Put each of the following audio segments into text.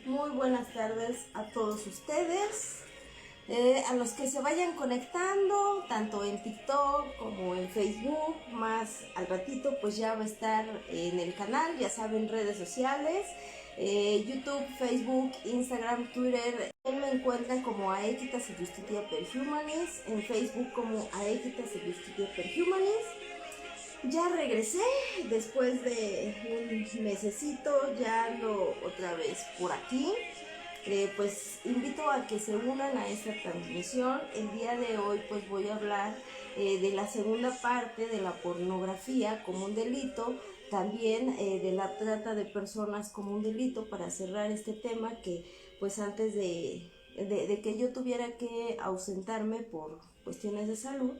Muy buenas tardes a todos ustedes, a los que se vayan conectando, tanto en TikTok como en Facebook, más al ratito pues ya va a estar en el canal, ya saben, redes sociales, YouTube, Facebook, Instagram, Twitter. Me encuentran como Aequitas y Justitia per Humanis, en Facebook como Aequitas y Justitia per Humanis. Ya regresé después de un mesecito, ya ando otra vez por aquí. Pues invito a que se unan a esta transmisión. El día de hoy pues voy a hablar de la segunda parte de la pornografía como un delito, también de la trata de personas como un delito, para cerrar este tema que pues antes de que yo tuviera que ausentarme por cuestiones de salud,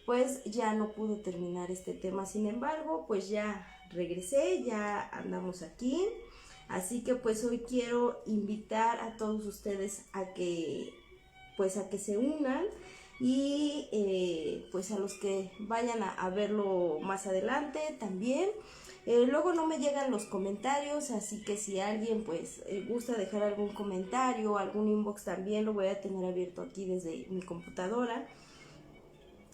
pues ya no pude terminar este tema. Sin embargo, pues ya regresé, ya andamos aquí. Así que pues hoy quiero invitar a todos ustedes a que se unan y pues a los que vayan a verlo más adelante también. Luego no me llegan los comentarios, así que si alguien pues gusta dejar algún comentario, algún inbox, también lo voy a tener abierto aquí desde mi computadora.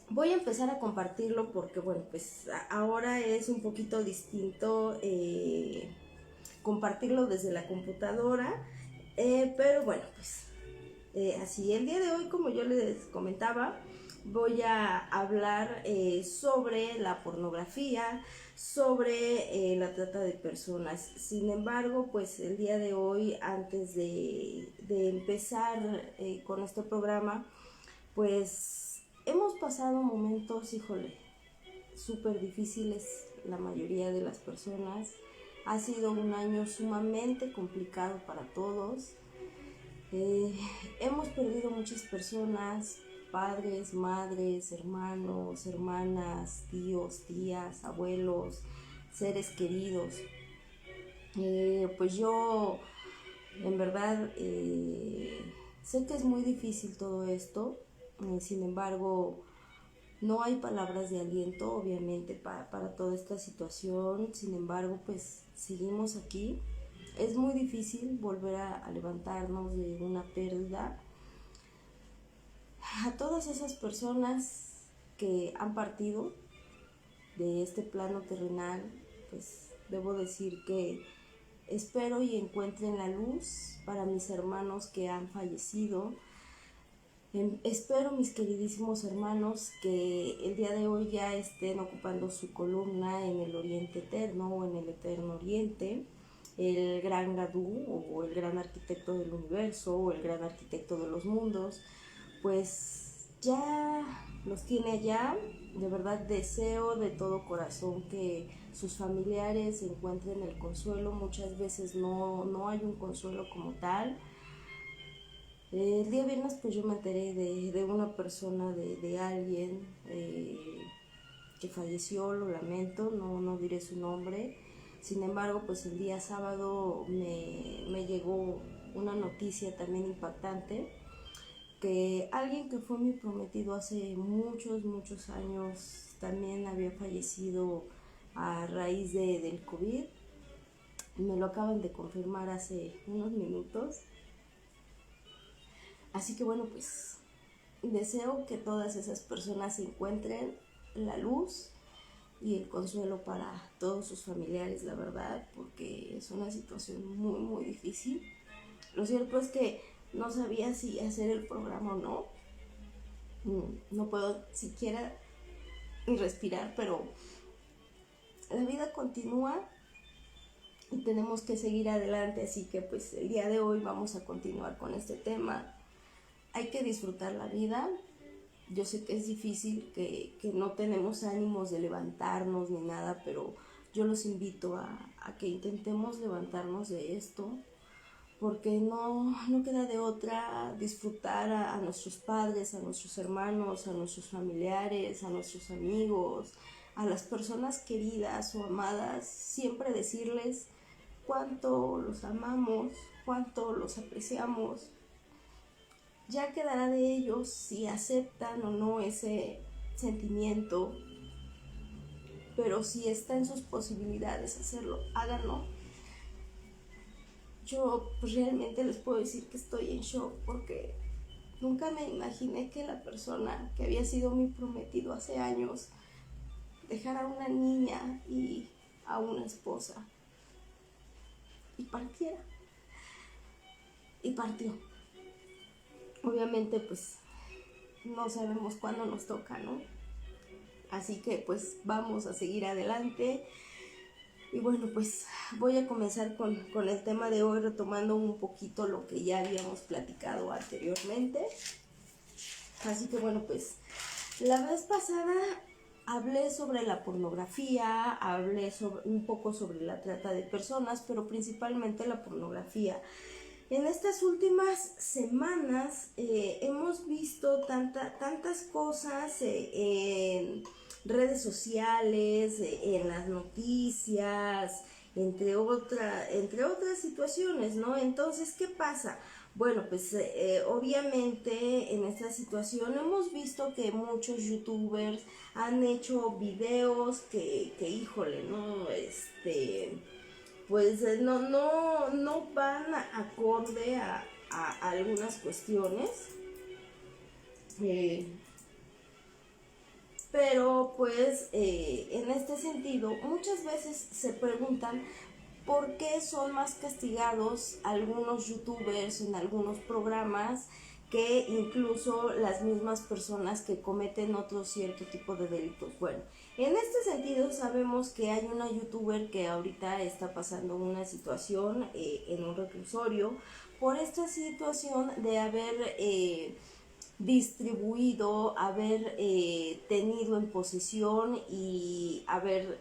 Voy a empezar a compartirlo porque bueno, pues ahora es un poquito distinto compartirlo desde la computadora, pero bueno, pues así el día de hoy, como yo les comentaba, voy a hablar sobre la pornografía, sobre la trata de personas. Sin embargo, pues el día de hoy, antes de empezar con este programa, pues hemos pasado momentos, híjole, súper difíciles la mayoría de las personas. Ha sido un año sumamente complicado para todos. Hemos perdido muchas personas, padres, madres, hermanos, hermanas, tíos, tías, abuelos, seres queridos. Pues yo, en verdad, sé que es muy difícil todo esto. Sin embargo, No hay palabras de aliento, obviamente, para toda esta situación. Sin embargo, pues seguimos aquí. Es muy difícil volver a levantarnos de una pérdida. A todas esas personas que han partido de este plano terrenal, pues debo decir que espero y encuentren la luz para mis hermanos que han fallecido. Espero, mis queridísimos hermanos, que el día de hoy ya estén ocupando su columna en el Oriente Eterno o en el Eterno Oriente. El gran Gadú o el gran arquitecto del universo o el gran arquitecto de los mundos, pues ya los tiene allá. De verdad deseo de todo corazón que sus familiares encuentren el consuelo. Muchas veces no hay un consuelo como tal. El día viernes pues yo me enteré de una persona, de alguien que falleció, lo lamento, no diré su nombre. Sin embargo, pues el día sábado me llegó una noticia también impactante, que alguien que fue mi prometido hace muchos años también había fallecido a raíz del COVID. Me lo acaban de confirmar hace unos minutos. Así que bueno, pues deseo que todas esas personas encuentren la luz y el consuelo para todos sus familiares, la verdad, porque es una situación muy difícil. Lo cierto es que no sabía si hacer el programa o no. No puedo siquiera ni respirar, pero la vida continúa y tenemos que seguir adelante, así que pues el día de hoy vamos a continuar con este tema. Hay que disfrutar la vida. Yo sé que es difícil, que no tenemos ánimos de levantarnos ni nada, pero yo los invito a que intentemos levantarnos de esto, porque no queda de otra disfrutar a nuestros padres, a nuestros hermanos, a nuestros familiares, a nuestros amigos, a las personas queridas o amadas, siempre decirles cuánto los amamos, cuánto los apreciamos. Ya quedará de ellos si aceptan o no ese sentimiento, pero si está en sus posibilidades hacerlo, háganlo. Yo pues realmente les puedo decir que estoy en shock, porque nunca me imaginé que la persona que había sido mi prometido hace años dejara a una niña y a una esposa y partiera. Y partió. Obviamente pues no sabemos cuándo nos toca, ¿no? Así que pues vamos a seguir adelante. Y bueno, pues voy a comenzar con el tema de hoy, retomando un poquito lo que ya habíamos platicado anteriormente. Así que bueno, pues la vez pasada hablé sobre la pornografía, hablé un poco sobre la trata de personas, pero principalmente la pornografía. En estas últimas semanas hemos visto tantas cosas en redes sociales, en las noticias, entre otras situaciones, ¿no? Entonces, ¿qué pasa? Bueno, pues obviamente en esta situación hemos visto que muchos youtubers han hecho videos que híjole, ¿no? Pues no van acorde a algunas cuestiones, pero pues en este sentido muchas veces se preguntan por qué son más castigados algunos youtubers en algunos programas que incluso las mismas personas que cometen otro cierto tipo de delitos. Bueno, en este sentido sabemos que hay una youtuber que ahorita está pasando una situación en un reclusorio por esta situación de haber distribuido, haber tenido en posesión y haber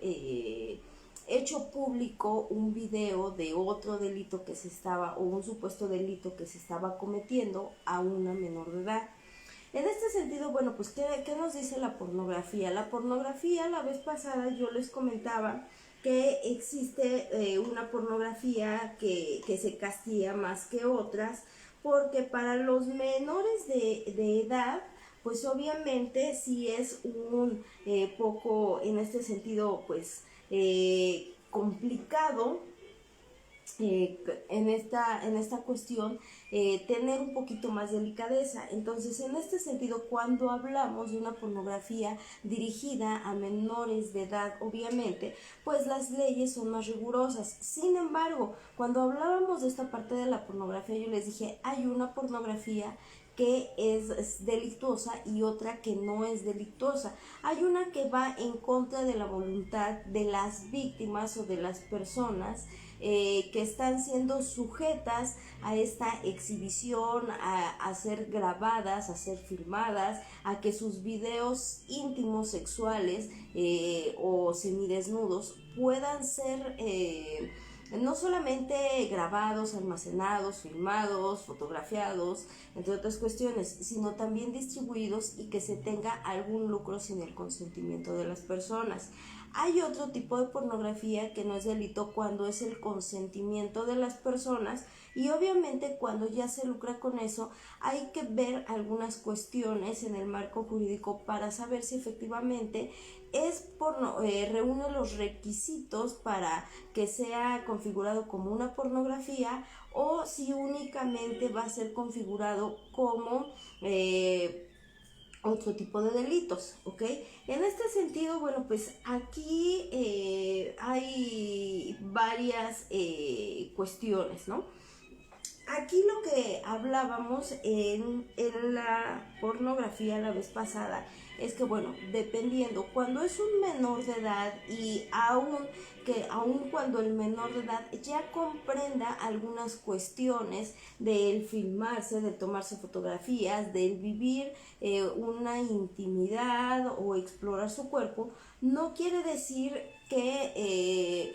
hecho público un video de otro delito que se estaba, o un supuesto delito que se estaba cometiendo a una menor de edad. En este sentido, bueno, pues ¿qué nos dice la pornografía? La pornografía, la vez pasada yo les comentaba que existe una pornografía que se castiga más que otras, porque para los menores de edad pues obviamente sí es un poco en este sentido pues complicado en esta cuestión tener un poquito más de delicadeza. Entonces, en este sentido, cuando hablamos de una pornografía dirigida a menores de edad, obviamente, pues las leyes son más rigurosas. Sin embargo, cuando hablábamos de esta parte de la pornografía, yo les dije, hay una pornografía que es delictuosa y otra que no es delictuosa. Hay una que va en contra de la voluntad de las víctimas o de las personas que están siendo sujetas a esta exhibición, a ser grabadas, a ser filmadas, a que sus videos íntimos sexuales o semidesnudos puedan ser no solamente grabados, almacenados, filmados, fotografiados, entre otras cuestiones, sino también distribuidos y que se tenga algún lucro sin el consentimiento de las personas. Hay otro tipo de pornografía que no es delito cuando es el consentimiento de las personas, y obviamente cuando ya se lucra con eso hay que ver algunas cuestiones en el marco jurídico para saber si efectivamente reúne los requisitos para que sea configurado como una pornografía o si únicamente va a ser configurado como otro tipo de delitos, ¿ok? En este sentido, bueno, pues aquí hay varias cuestiones, ¿no? Aquí lo que hablábamos en la pornografía la vez pasada es que, bueno, dependiendo, cuando es un menor de edad y aún cuando el menor de edad ya comprenda algunas cuestiones del filmarse, de tomarse fotografías, del vivir una intimidad o explorar su cuerpo, no quiere decir que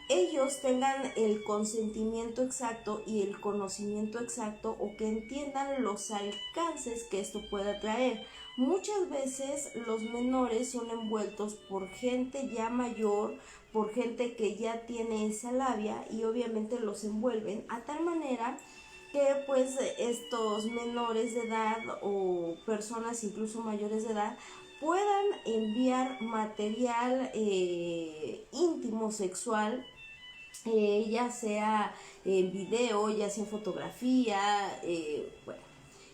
ellos tengan el consentimiento exacto y el conocimiento exacto o que entiendan los alcances que esto pueda traer. Muchas veces los menores son envueltos por gente ya mayor, por gente que ya tiene esa labia y obviamente los envuelven a tal manera que pues estos menores de edad o personas incluso mayores de edad puedan enviar material íntimo sexual, ya sea en video, ya sea en fotografía,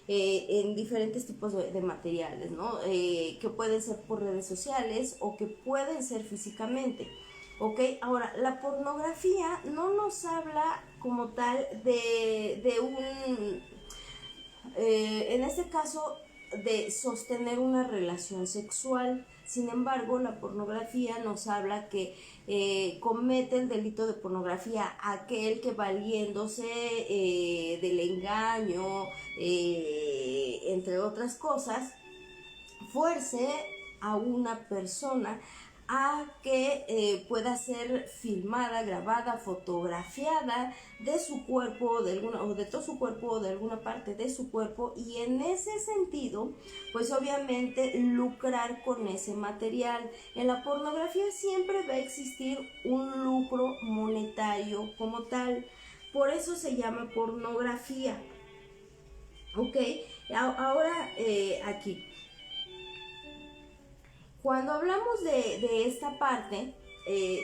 en diferentes tipos de materiales, ¿no? Que pueden ser por redes sociales o que pueden ser físicamente. ¿Ok? Ahora, la pornografía no nos habla como tal de un, en este caso, de sostener una relación sexual. Sin embargo, la pornografía nos habla que comete el delito de pornografía aquel que valiéndose del engaño, entre otras cosas, fuerce a una persona a que pueda ser filmada, grabada, fotografiada de su cuerpo, de alguna, o de todo su cuerpo, o de alguna parte de su cuerpo, y en ese sentido, pues obviamente lucrar con ese material. En la pornografía siempre va a existir un lucro monetario como tal, por eso se llama pornografía. Ok, ahora aquí. Cuando hablamos de esta parte,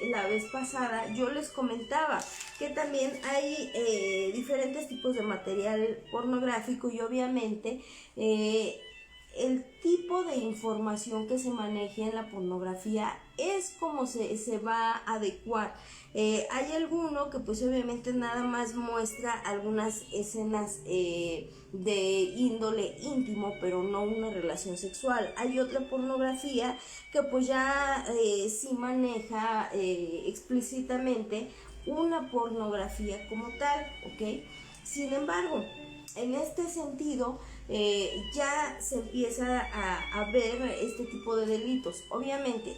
la vez pasada yo les comentaba que también hay diferentes tipos de material pornográfico y obviamente el tipo de información que se maneje en la pornografía es como se va a adecuar. Hay alguno que pues obviamente nada más muestra algunas escenas de índole íntimo, pero no una relación sexual. Hay otra pornografía que pues ya sí maneja explícitamente una pornografía como tal, ¿ok? Sin embargo, en este sentido ya se empieza a ver este tipo de delitos. Obviamente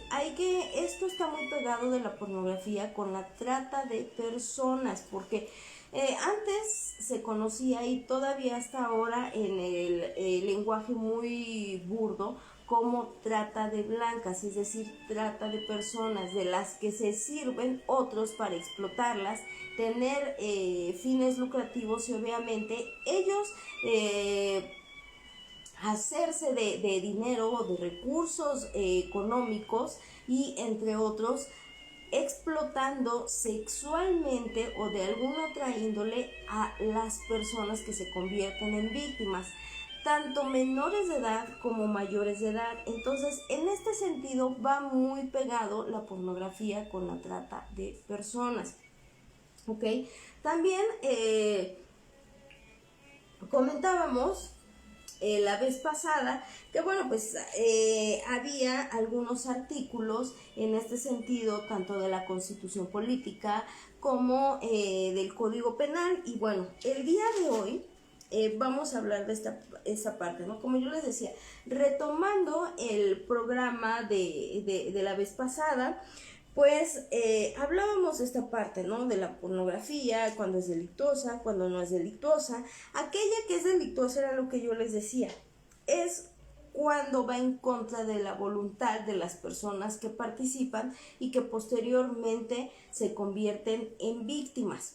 esto está muy pegado de la pornografía con la trata de personas, porque antes se conocía y todavía hasta ahora en el lenguaje muy burdo como trata de blancas, es decir, trata de personas de las que se sirven otros para explotarlas, tener fines lucrativos y obviamente ellos hacerse de dinero, de recursos económicos y entre otros, explotando sexualmente o de alguna otra índole a las personas que se convierten en víctimas, tanto menores de edad como mayores de edad. Entonces, en este sentido va muy pegado la pornografía con la trata de personas. ¿Ok? También comentábamos la vez pasada que bueno, pues había algunos artículos en este sentido, tanto de la Constitución Política como del Código Penal, y bueno, el día de hoy vamos a hablar de esta parte, ¿no? Como yo les decía, retomando el programa de la vez pasada, pues hablábamos de esta parte, ¿no? De la pornografía, cuando es delictuosa, cuando no es delictuosa. Aquella que es delictuosa era lo que yo les decía, es cuando va en contra de la voluntad de las personas que participan y que posteriormente se convierten en víctimas.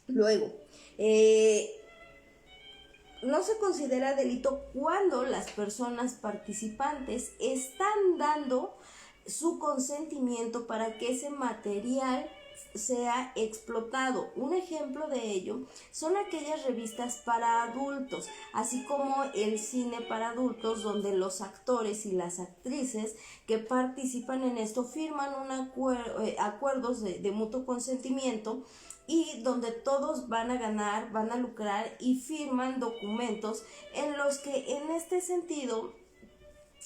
Luego, no se considera delito cuando las personas participantes están dando su consentimiento para que ese material sea explotado. Un ejemplo de ello son aquellas revistas para adultos, así como el cine para adultos, donde los actores y las actrices que participan en esto firman acuerdos de mutuo consentimiento, y donde todos van a ganar, van a lucrar, y firman documentos en los que en este sentido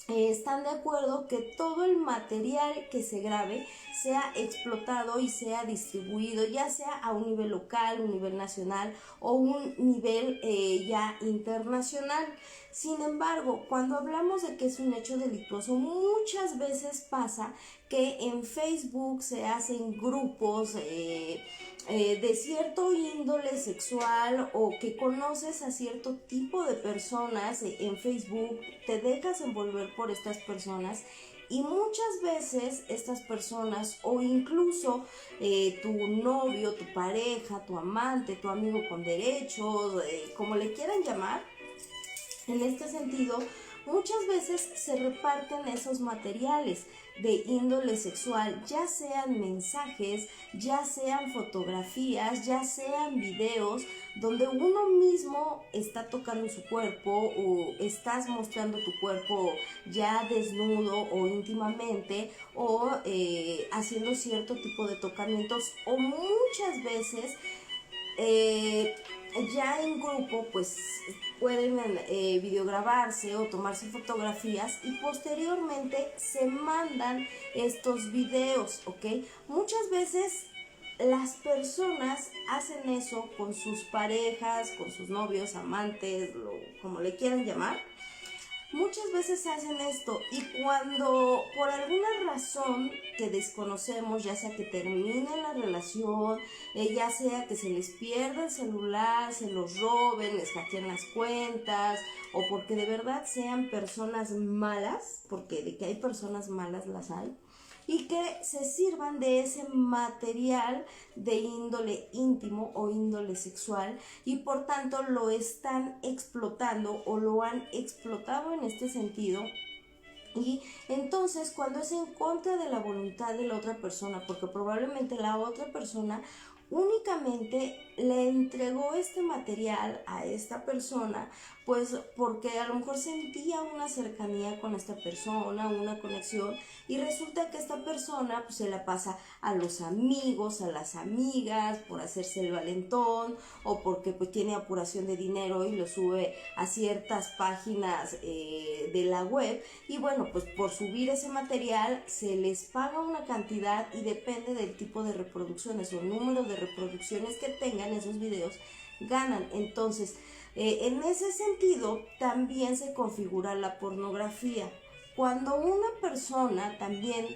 están de acuerdo que todo el material que se grabe sea explotado y sea distribuido, ya sea a un nivel local, un nivel nacional o un nivel ya internacional. Sin embargo, cuando hablamos de que es un hecho delictuoso, muchas veces pasa que en Facebook se hacen grupos de cierto índole sexual, o que conoces a cierto tipo de personas en Facebook, te dejas envolver por estas personas, y muchas veces estas personas, o incluso tu novio, tu pareja, tu amante, tu amigo con derechos, como le quieran llamar, en este sentido, muchas veces se reparten esos materiales de índole sexual, ya sean mensajes, ya sean fotografías, ya sean videos, donde uno mismo está tocando su cuerpo o estás mostrando tu cuerpo ya desnudo o íntimamente, o haciendo cierto tipo de tocamientos, o muchas veces ya en grupo pues pueden videograbarse o tomarse fotografías, y posteriormente se mandan estos videos, ¿ok? Muchas veces las personas hacen eso con sus parejas, con sus novios, amantes, como le quieran llamar. Muchas veces hacen esto, y cuando por alguna razón que desconocemos, ya sea que terminen la relación, ya sea que se les pierda el celular, se los roben, les hackeen las cuentas, o porque de verdad sean personas malas, porque de que hay personas malas las hay, y que se sirvan de ese material de índole íntimo o índole sexual, y por tanto lo están explotando o lo han explotado en este sentido. Y entonces, cuando es en contra de la voluntad de la otra persona, porque probablemente la otra persona únicamente le entregó este material a esta persona, pues porque a lo mejor sentía una cercanía con esta persona, una conexión, y resulta que esta persona pues se la pasa a los amigos, a las amigas, por hacerse el valentón, o porque pues tiene apuración de dinero y lo sube a ciertas páginas de la web, y bueno, pues por subir ese material se les paga una cantidad, y depende del tipo de reproducciones o número de reproducciones que tengan esos videos, ganan. Entonces, en ese sentido también se configura la pornografía. Cuando una persona también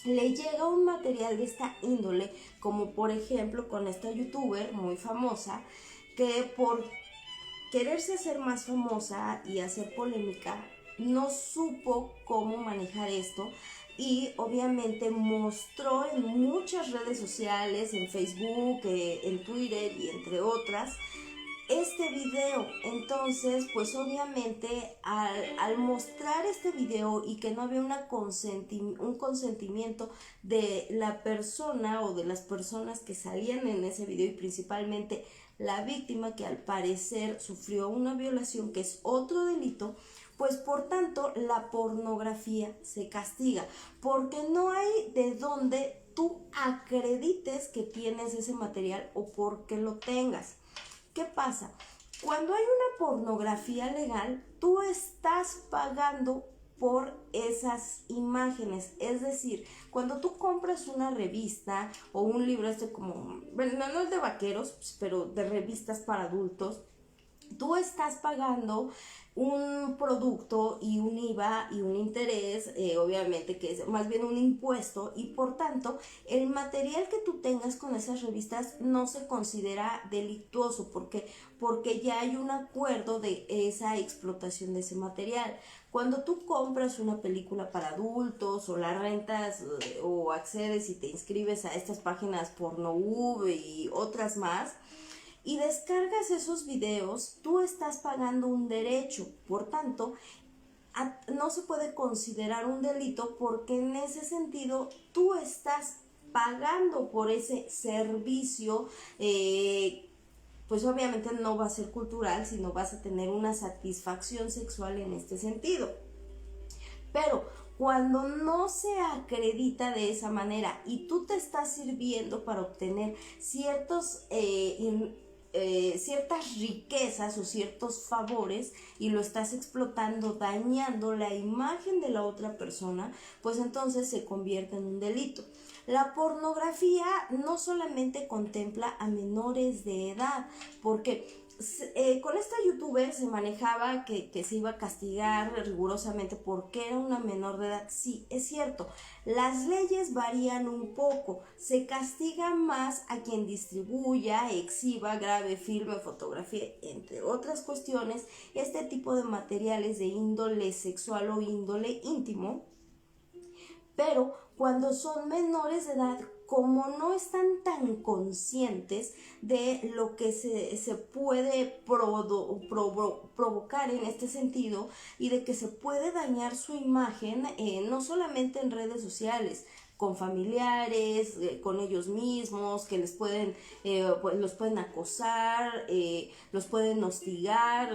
le llega un material de esta índole, como por ejemplo con esta youtuber muy famosa, que por quererse hacer más famosa y hacer polémica, no supo cómo manejar esto, y obviamente mostró en muchas redes sociales, en Facebook, en Twitter y entre otras, este video. Entonces, pues obviamente al mostrar este video y que no había un consentimiento de la persona o de las personas que salían en ese video, y principalmente la víctima, que al parecer sufrió una violación, que es otro delito, pues por tanto la pornografía se castiga, porque no hay de dónde tú acredites que tienes ese material o porque lo tengas. ¿Qué pasa? Cuando hay una pornografía legal, tú estás pagando por esas imágenes. Es decir, cuando tú compras una revista o un libro, como, bueno, no es de vaqueros, pero de revistas para adultos, tú estás pagando un producto y un IVA y un interés, obviamente que es más bien un impuesto, y por tanto el material que tú tengas con esas revistas no se considera delictuoso, porque ya hay un acuerdo de esa explotación de ese material. Cuando tú compras una película para adultos o la rentas o accedes y te inscribes a estas páginas Pornhub y otras más, y descargas esos videos, tú estás pagando un derecho. Por tanto, no se puede considerar un delito, porque en ese sentido tú estás pagando por ese servicio. Pues obviamente no va a ser cultural, sino vas a tener una satisfacción sexual en este sentido. Pero cuando no se acredita de esa manera y tú te estás sirviendo para obtener ciertas riquezas o ciertos favores, y lo estás explotando, dañando la imagen de la otra persona, pues entonces se convierte en un delito. La pornografía no solamente contempla a menores de edad, porque con esta youtuber se manejaba que se iba a castigar rigurosamente porque era una menor de edad. Sí, es cierto, las leyes varían un poco. Se castiga más a quien distribuya, exhiba, grabe, filme, fotografía, entre otras cuestiones, este tipo de materiales de índole sexual o índole íntimo. Pero cuando son menores de edad, como no están tan conscientes de lo que se puede provocar en este sentido, y de que se puede dañar su imagen, no solamente en redes sociales, con familiares, con ellos mismos, que les pueden, pues los pueden acosar, los pueden hostigar,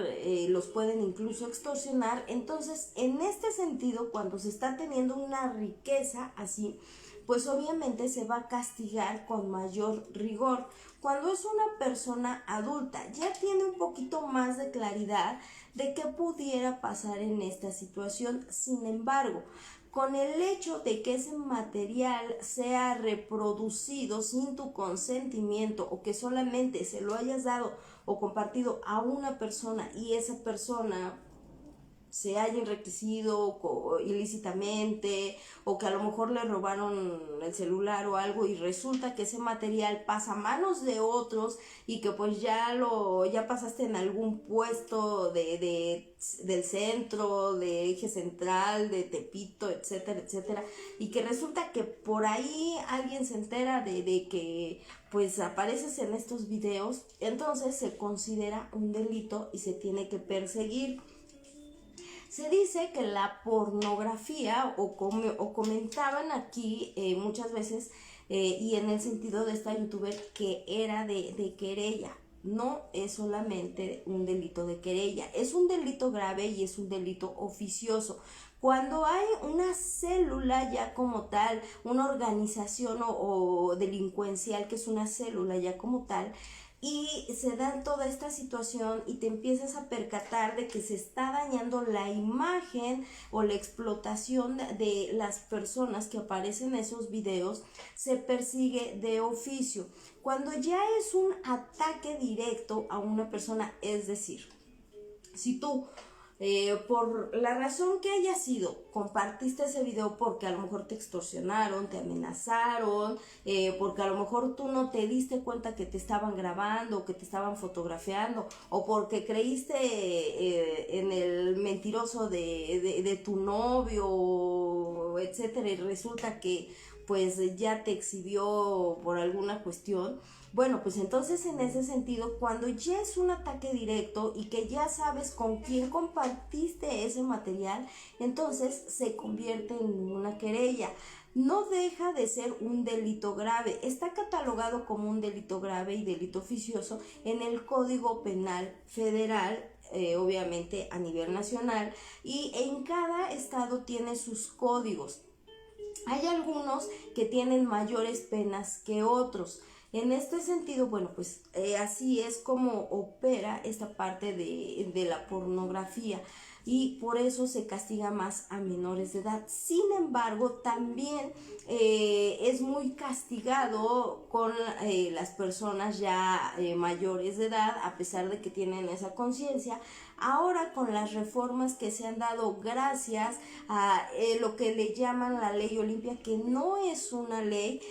los pueden incluso extorsionar. Entonces, en este sentido, cuando se está teniendo una riqueza así, pues obviamente se va a castigar con mayor rigor. Cuando es una persona adulta, ya tiene un poquito más de claridad de qué pudiera pasar en esta situación. Sin embargo, con el hecho de que ese material sea reproducido sin tu consentimiento, o que solamente se lo hayas dado o compartido a una persona y esa persona se haya enriquecido ilícitamente, o que a lo mejor le robaron el celular o algo, y resulta que ese material pasa a manos de otros, y que pues ya pasaste en algún puesto del centro, de Eje Central, de Tepito, etcétera, etcétera, y que resulta que por ahí alguien se entera de que pues apareces en estos videos. Entonces se considera un delito y se tiene que perseguir. Se dice que la pornografía, o comentaban aquí muchas veces, y en el sentido de esta youtuber, que era de querella. No es solamente un delito de querella, es un delito grave y es un delito oficioso. Cuando hay una célula ya como tal, una organización o delincuencial que es una célula ya como tal, y se da toda esta situación y te empiezas a percatar de que se está dañando la imagen o la explotación de las personas que aparecen en esos videos, se persigue de oficio. Cuando ya es un ataque directo a una persona, es decir, si tú por la razón que haya sido, compartiste ese video porque a lo mejor te extorsionaron, te amenazaron, porque a lo mejor tú no te diste cuenta que te estaban grabando o que te estaban fotografiando, o porque creíste en el mentiroso de tu novio, etcétera, y resulta que pues ya te exhibió por alguna cuestión. Bueno, pues entonces en ese sentido, cuando ya es un ataque directo y que ya sabes con quién compartiste ese material, entonces se convierte en una querella. No deja de ser un delito grave. Está catalogado como un delito grave y delito oficioso en el Código Penal Federal, obviamente a nivel nacional, y en cada estado tiene sus códigos. Hay algunos que tienen mayores penas que otros. En este sentido, bueno, pues así es como opera esta parte de la pornografía y por eso se castiga más a menores de edad. Sin embargo, también es muy castigado con las personas ya mayores de edad, a pesar de que tienen esa conciencia. Ahora con las reformas que se han dado gracias a lo que le llaman la ley Olimpia, que no es una ley,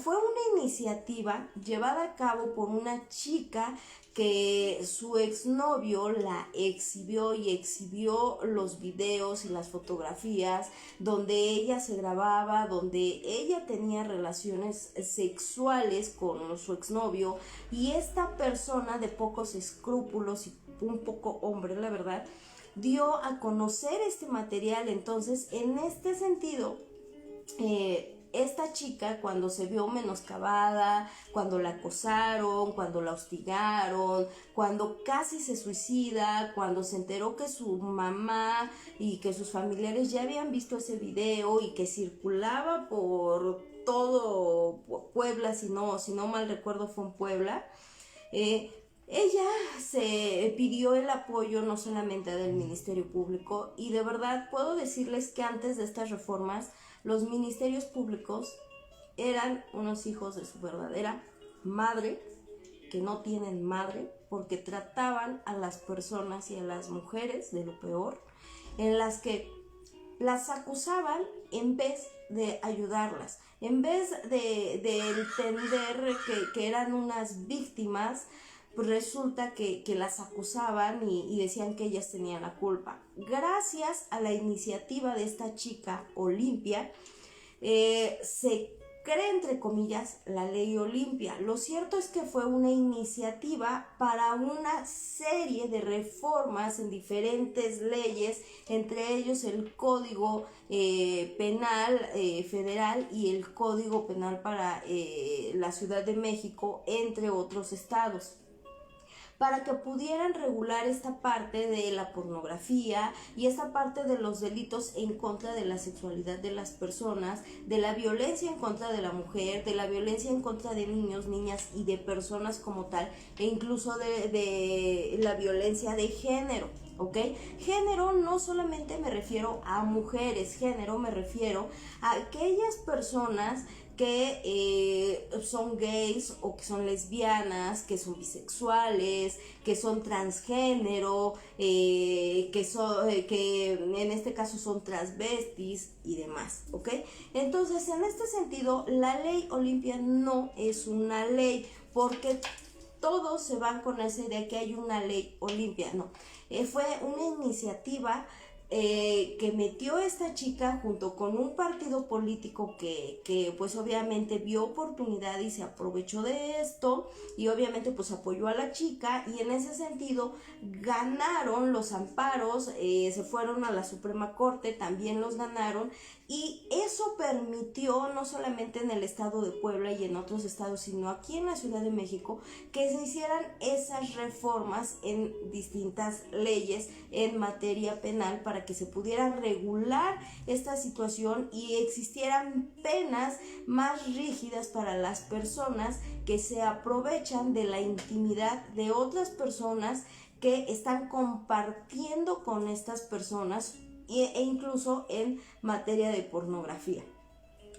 fue una iniciativa llevada a cabo por una chica que su exnovio la exhibió y exhibió los videos y las fotografías donde ella se grababa, donde ella tenía relaciones sexuales con su exnovio, y esta persona de pocos escrúpulos y un poco hombre, la verdad, dio a conocer este material. Entonces, en este sentido, esta chica, cuando se vio menoscabada, cuando la acosaron, cuando la hostigaron, cuando casi se suicida, cuando se enteró que su mamá y que sus familiares ya habían visto ese video y que circulaba por todo Puebla, si no mal recuerdo fue en Puebla, ella se pidió el apoyo no solamente del Ministerio Público, y de verdad puedo decirles que antes de estas reformas los ministerios públicos eran unos hijos de su verdadera madre, que no tienen madre, porque trataban a las personas y a las mujeres de lo peor, en las que las acusaban en vez de ayudarlas, en vez de entender que eran unas víctimas. Pues resulta que las acusaban y decían que ellas tenían la culpa. Gracias a la iniciativa de esta chica Olimpia, se crea, entre comillas, la ley Olimpia. Lo cierto es que fue una iniciativa para una serie de reformas en diferentes leyes, entre ellos el Código Penal Federal y el Código Penal para la Ciudad de México, entre otros estados, para que pudieran regular esta parte de la pornografía y esta parte de los delitos en contra de la sexualidad de las personas, de la violencia en contra de la mujer, de la violencia en contra de niños, niñas y de personas como tal, e incluso de la violencia de género. ¿Ok? Género no solamente me refiero a mujeres, género me refiero a aquellas personas que son gays o que son lesbianas, que son bisexuales, que son transgénero, que en este caso son transvestis y demás, ¿ok? Entonces, en este sentido, la ley Olimpia no es una ley, porque todos se van con esa idea que hay una ley Olimpia. No, fue una iniciativa que metió esta chica junto con un partido político que pues obviamente vio oportunidad y se aprovechó de esto, y obviamente pues apoyó a la chica, y en ese sentido ganaron los amparos, se fueron a la Suprema Corte, también los ganaron, y eso permitió no solamente en el estado de Puebla y en otros estados, sino aquí en la Ciudad de México, que se hicieran esas reformas en distintas leyes en materia penal para que se pudiera regular esta situación y existieran penas más rígidas para las personas que se aprovechan de la intimidad de otras personas que están compartiendo con estas personas, e incluso en materia de pornografía.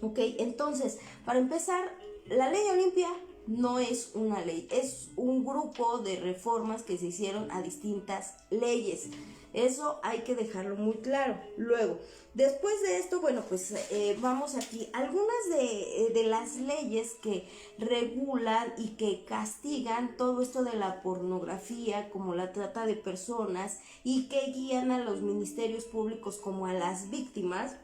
Ok, entonces, para empezar, la ley Olimpia no es una ley, es un grupo de reformas que se hicieron a distintas leyes. Eso hay que dejarlo muy claro. Luego, después de esto, bueno, pues vamos aquí. Algunas de las leyes que regulan y que castigan todo esto de la pornografía, como la trata de personas, y que guían a los ministerios públicos como a las víctimas.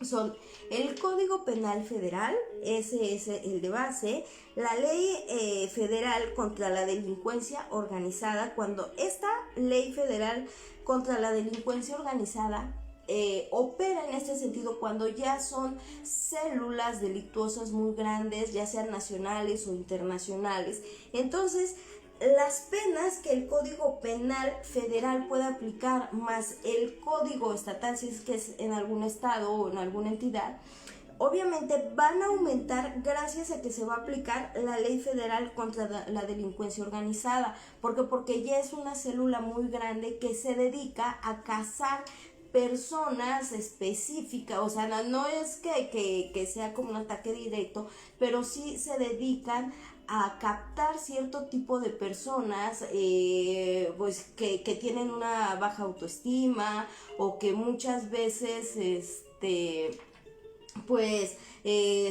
son el Código Penal Federal, ese es el de base, la Ley Federal contra la Delincuencia Organizada. Cuando esta Ley Federal contra la Delincuencia Organizada opera en este sentido, cuando ya son células delictuosas muy grandes, ya sean nacionales o internacionales, entonces las penas que el Código Penal Federal puede aplicar más el Código Estatal, si es que es en algún estado o en alguna entidad, obviamente van a aumentar gracias a que se va a aplicar la Ley Federal contra la Delincuencia Organizada. ¿Por qué? Porque ya es una célula muy grande que se dedica a cazar personas específicas, o sea, no es que sea como un ataque directo, pero sí se dedican a captar cierto tipo de personas pues que tienen una baja autoestima o que muchas veces pues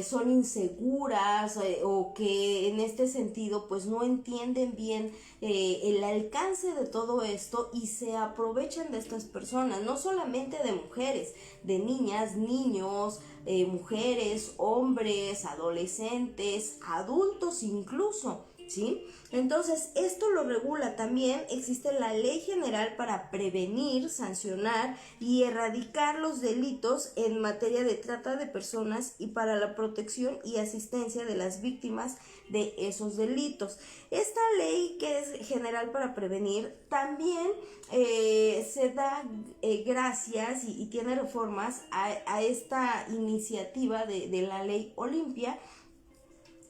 son inseguras o que en este sentido pues no entienden bien el alcance de todo esto y se aprovechan de estas personas, no solamente de mujeres, de niñas, niños, mujeres, hombres, adolescentes, adultos incluso, ¿sí? Entonces, esto lo regula también, existe la Ley General para prevenir, sancionar y erradicar los delitos en materia de trata de personas y para la protección y asistencia de las víctimas de esos delitos. Esta ley, que es general para prevenir, también se da gracias y tiene reformas a esta iniciativa de la Ley Olimpia.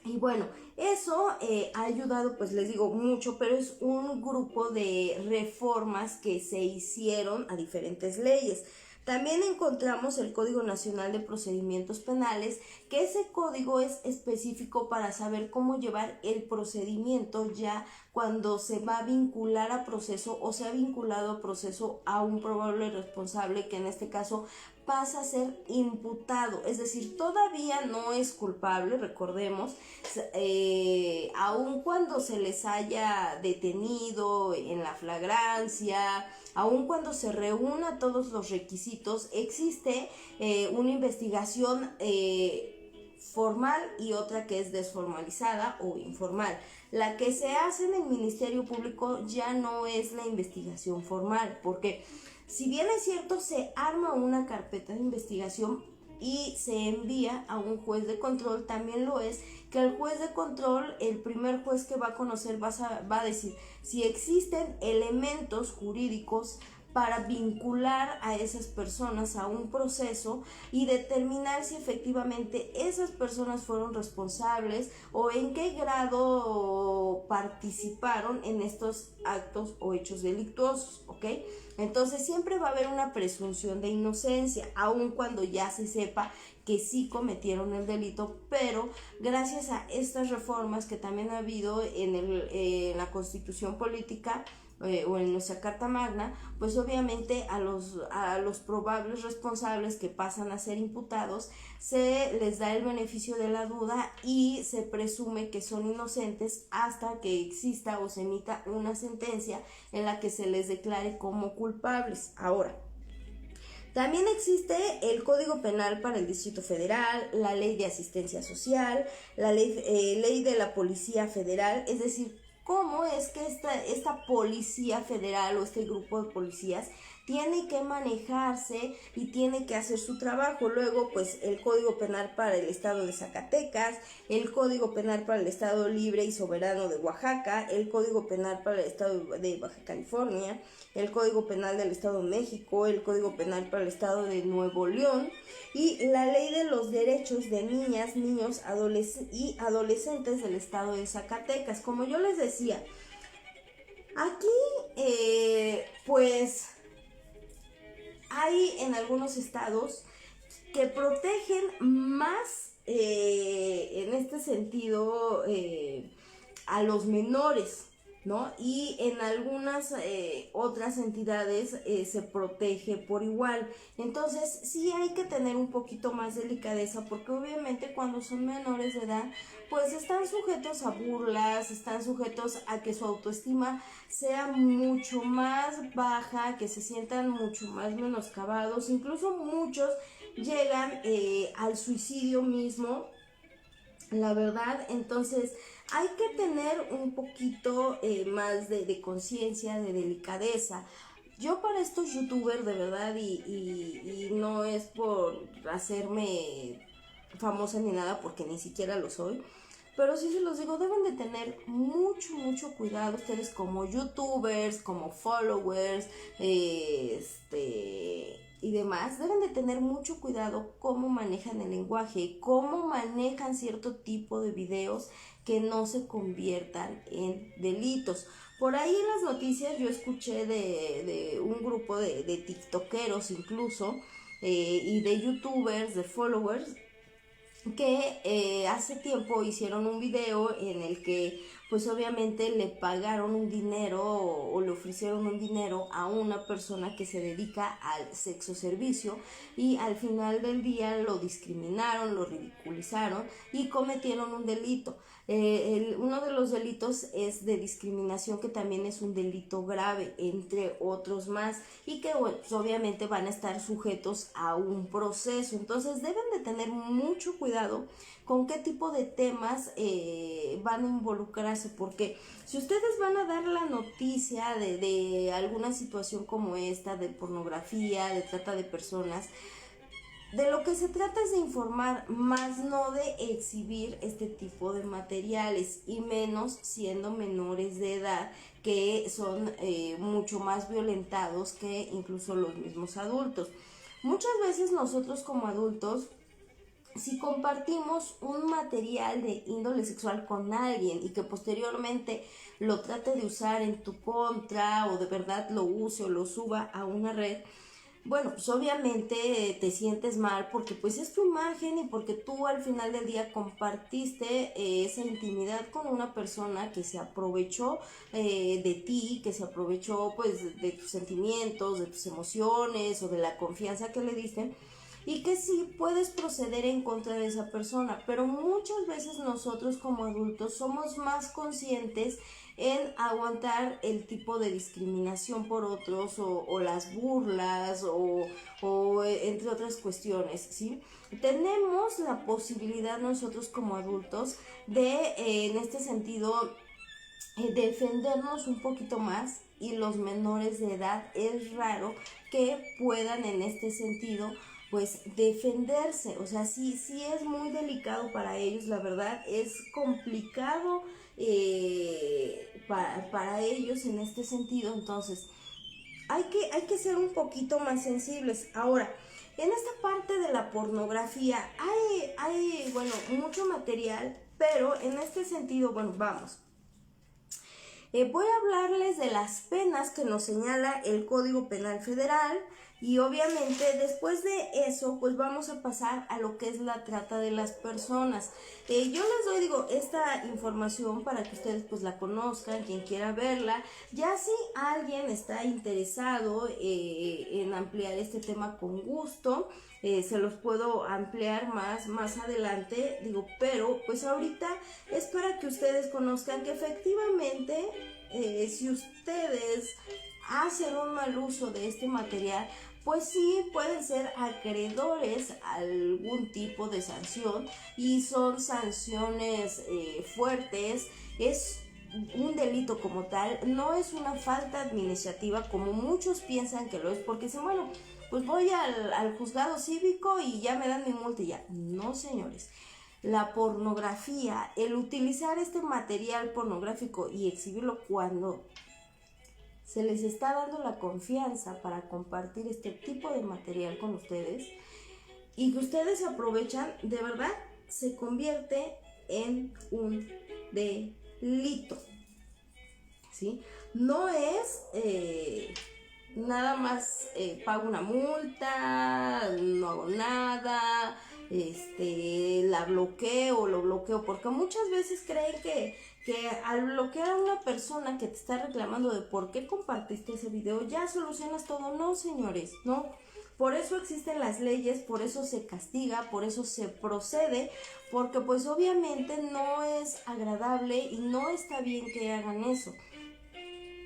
Y bueno, eso ha ayudado, pues les digo, mucho, pero es un grupo de reformas que se hicieron a diferentes leyes. También encontramos el Código Nacional de Procedimientos Penales, que ese código es específico para saber cómo llevar el procedimiento ya cuando se va a vincular a proceso o se ha vinculado a proceso a un probable responsable, que en este caso pasa a ser imputado, es decir, todavía no es culpable, recordemos, aun cuando se les haya detenido en la flagrancia, aun cuando se reúna todos los requisitos, existe una investigación formal y otra que es desformalizada o informal. La que se hace en el Ministerio Público ya no es la investigación formal, porque si bien es cierto, se arma una carpeta de investigación y se envía a un juez de control, también lo es que el juez de control, el primer juez que va a conocer, va a decir si existen elementos jurídicos para vincular a esas personas a un proceso y determinar si efectivamente esas personas fueron responsables o en qué grado participaron en estos actos o hechos delictuosos, ¿ok? Entonces siempre va a haber una presunción de inocencia, aun cuando ya se sepa que sí cometieron el delito, pero gracias a estas reformas que también ha habido en la Constitución Política, o en nuestra Carta Magna, pues obviamente a los probables responsables que pasan a ser imputados se les da el beneficio de la duda y se presume que son inocentes hasta que exista o se emita una sentencia en la que se les declare como culpables. Ahora, también existe el Código Penal para el Distrito Federal, la Ley de Asistencia Social, la ley de la Policía Federal, es decir, cómo es que esta policía federal o este grupo de policías tiene que manejarse y tiene que hacer su trabajo. Luego, pues el Código Penal para el Estado de Zacatecas, el Código Penal para el Estado Libre y Soberano de Oaxaca, el Código Penal para el Estado de Baja California, el Código Penal del Estado de México, el Código Penal para el Estado de Nuevo León y la Ley de los Derechos de Niñas, Niños y Adolescentes del Estado de Zacatecas. Como yo les decía, aquí pues hay en algunos estados que protegen más en este sentido a los menores, ¿no? Y en algunas otras entidades se protege por igual. Entonces sí hay que tener un poquito más de delicadeza, porque obviamente cuando son menores de edad pues están sujetos a burlas, están sujetos a que su autoestima sea mucho más baja, que se sientan mucho más menoscabados, incluso muchos llegan al suicidio mismo, la verdad. Entonces hay que tener un poquito más de conciencia, de delicadeza. Yo para estos youtubers, de verdad, y no es por hacerme famosa ni nada, porque ni siquiera lo soy, pero sí se los digo, deben de tener mucho cuidado ustedes como youtubers, como followers, y demás. Deben de tener mucho cuidado cómo manejan el lenguaje, cómo manejan cierto tipo de videos que no se conviertan en delitos. Por ahí en las noticias yo escuché de un grupo de tiktokeros incluso, y de youtubers, de followers, que hace tiempo hicieron un video en el que pues obviamente le pagaron un dinero o le ofrecieron un dinero a una persona que se dedica al sexo servicio, y al final del día lo discriminaron, lo ridiculizaron y cometieron un delito. Uno de los delitos es de discriminación, que también es un delito grave, entre otros más, y que pues, obviamente van a estar sujetos a un proceso. Entonces deben de tener mucho cuidado con qué tipo de temas van a involucrarse, porque si ustedes van a dar la noticia de alguna situación como esta, de pornografía, de trata de personas, de lo que se trata es de informar, más no de exhibir este tipo de materiales, y menos siendo menores de edad, que son mucho más violentados que incluso los mismos adultos. Muchas veces nosotros como adultos, si compartimos un material de índole sexual con alguien y que posteriormente lo trate de usar en tu contra, o de verdad lo use o lo suba a una red, bueno, pues obviamente te sientes mal, porque pues es tu imagen y porque tú al final del día compartiste esa intimidad con una persona que se aprovechó de ti, que se aprovechó pues de tus sentimientos, de tus emociones o de la confianza que le diste, y que sí puedes proceder en contra de esa persona. Pero muchas veces nosotros como adultos somos más conscientes en aguantar el tipo de discriminación por otros, o las burlas, o entre otras cuestiones, ¿sí? Tenemos la posibilidad nosotros como adultos de, en este sentido, defendernos un poquito más, y los menores de edad es raro que puedan en este sentido pues defenderse. O sea, sí es muy delicado para ellos, la verdad es complicado para ellos en este sentido. Entonces hay que ser un poquito más sensibles. Ahora, en esta parte de la pornografía hay bueno, mucho material, pero en este sentido, bueno, vamos. Voy a hablarles de las penas que nos señala el Código Penal Federal, y obviamente después de eso pues vamos a pasar a lo que es la trata de las personas. Yo les doy, digo, esta información para que ustedes pues la conozcan, quien quiera verla. Ya si alguien está interesado en ampliar este tema, con gusto se los puedo ampliar más adelante, digo, pero pues ahorita es para que ustedes conozcan que efectivamente si ustedes hacen un mal uso de este material, pues sí pueden ser acreedores a algún tipo de sanción, y son sanciones fuertes. Es un delito como tal, no es una falta administrativa como muchos piensan que lo es, porque dicen, bueno, pues voy al juzgado cívico y ya me dan mi multa y ya. No, señores. La pornografía, el utilizar este material pornográfico y exhibirlo cuando se les está dando la confianza para compartir este tipo de material con ustedes, y que ustedes se aprovechan, de verdad se convierte en un delito, ¿sí? No es nada más pago una multa, no hago nada, la bloqueo, lo bloqueo, porque muchas veces creen que al bloquear a una persona que te está reclamando de por qué compartiste ese video, ya solucionas todo. No, señores, no. Por eso existen las leyes, por eso se castiga, por eso se procede, porque pues obviamente no es agradable y no está bien que hagan eso.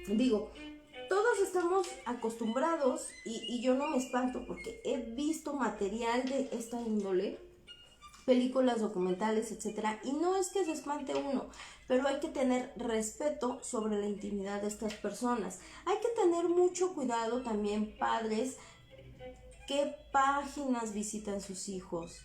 Digo, todos estamos acostumbrados, y yo no me espanto porque he visto material de esta índole, películas, documentales, etcétera, y no es que se espante uno, pero hay que tener respeto sobre la intimidad de estas personas. Hay que tener mucho cuidado también, padres, qué páginas visitan sus hijos,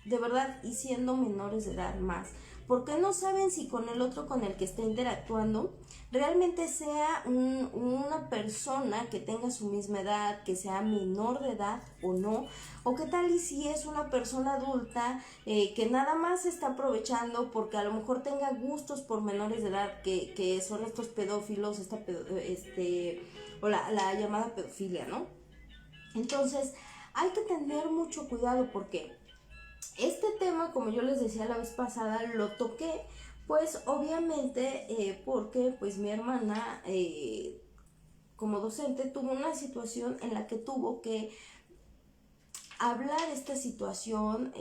de verdad, y siendo menores de edad más, porque no saben si con el otro con el que está interactuando realmente sea una persona que tenga su misma edad, que sea menor de edad o no, o qué tal y si es una persona adulta que nada más se está aprovechando porque a lo mejor tenga gustos por menores de edad, que son estos pedófilos, o la llamada pedofilia, ¿no? Entonces hay que tener mucho cuidado porque este tema, como yo les decía la vez pasada, lo toqué, pues obviamente porque pues mi hermana como docente tuvo una situación en la que tuvo que hablar esta situación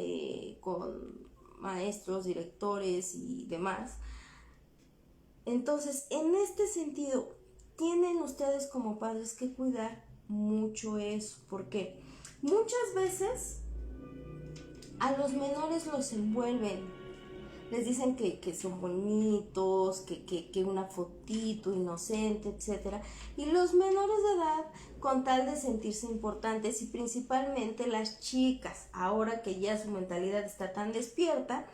con maestros, directores y demás. Entonces, en este sentido, tienen ustedes como padres que cuidar mucho eso, porque muchas veces a los menores los envuelven, les dicen que son bonitos, que una fotito inocente, etc. Y los menores de edad, con tal de sentirse importantes, y principalmente las chicas, ahora que ya su mentalidad está tan despierta,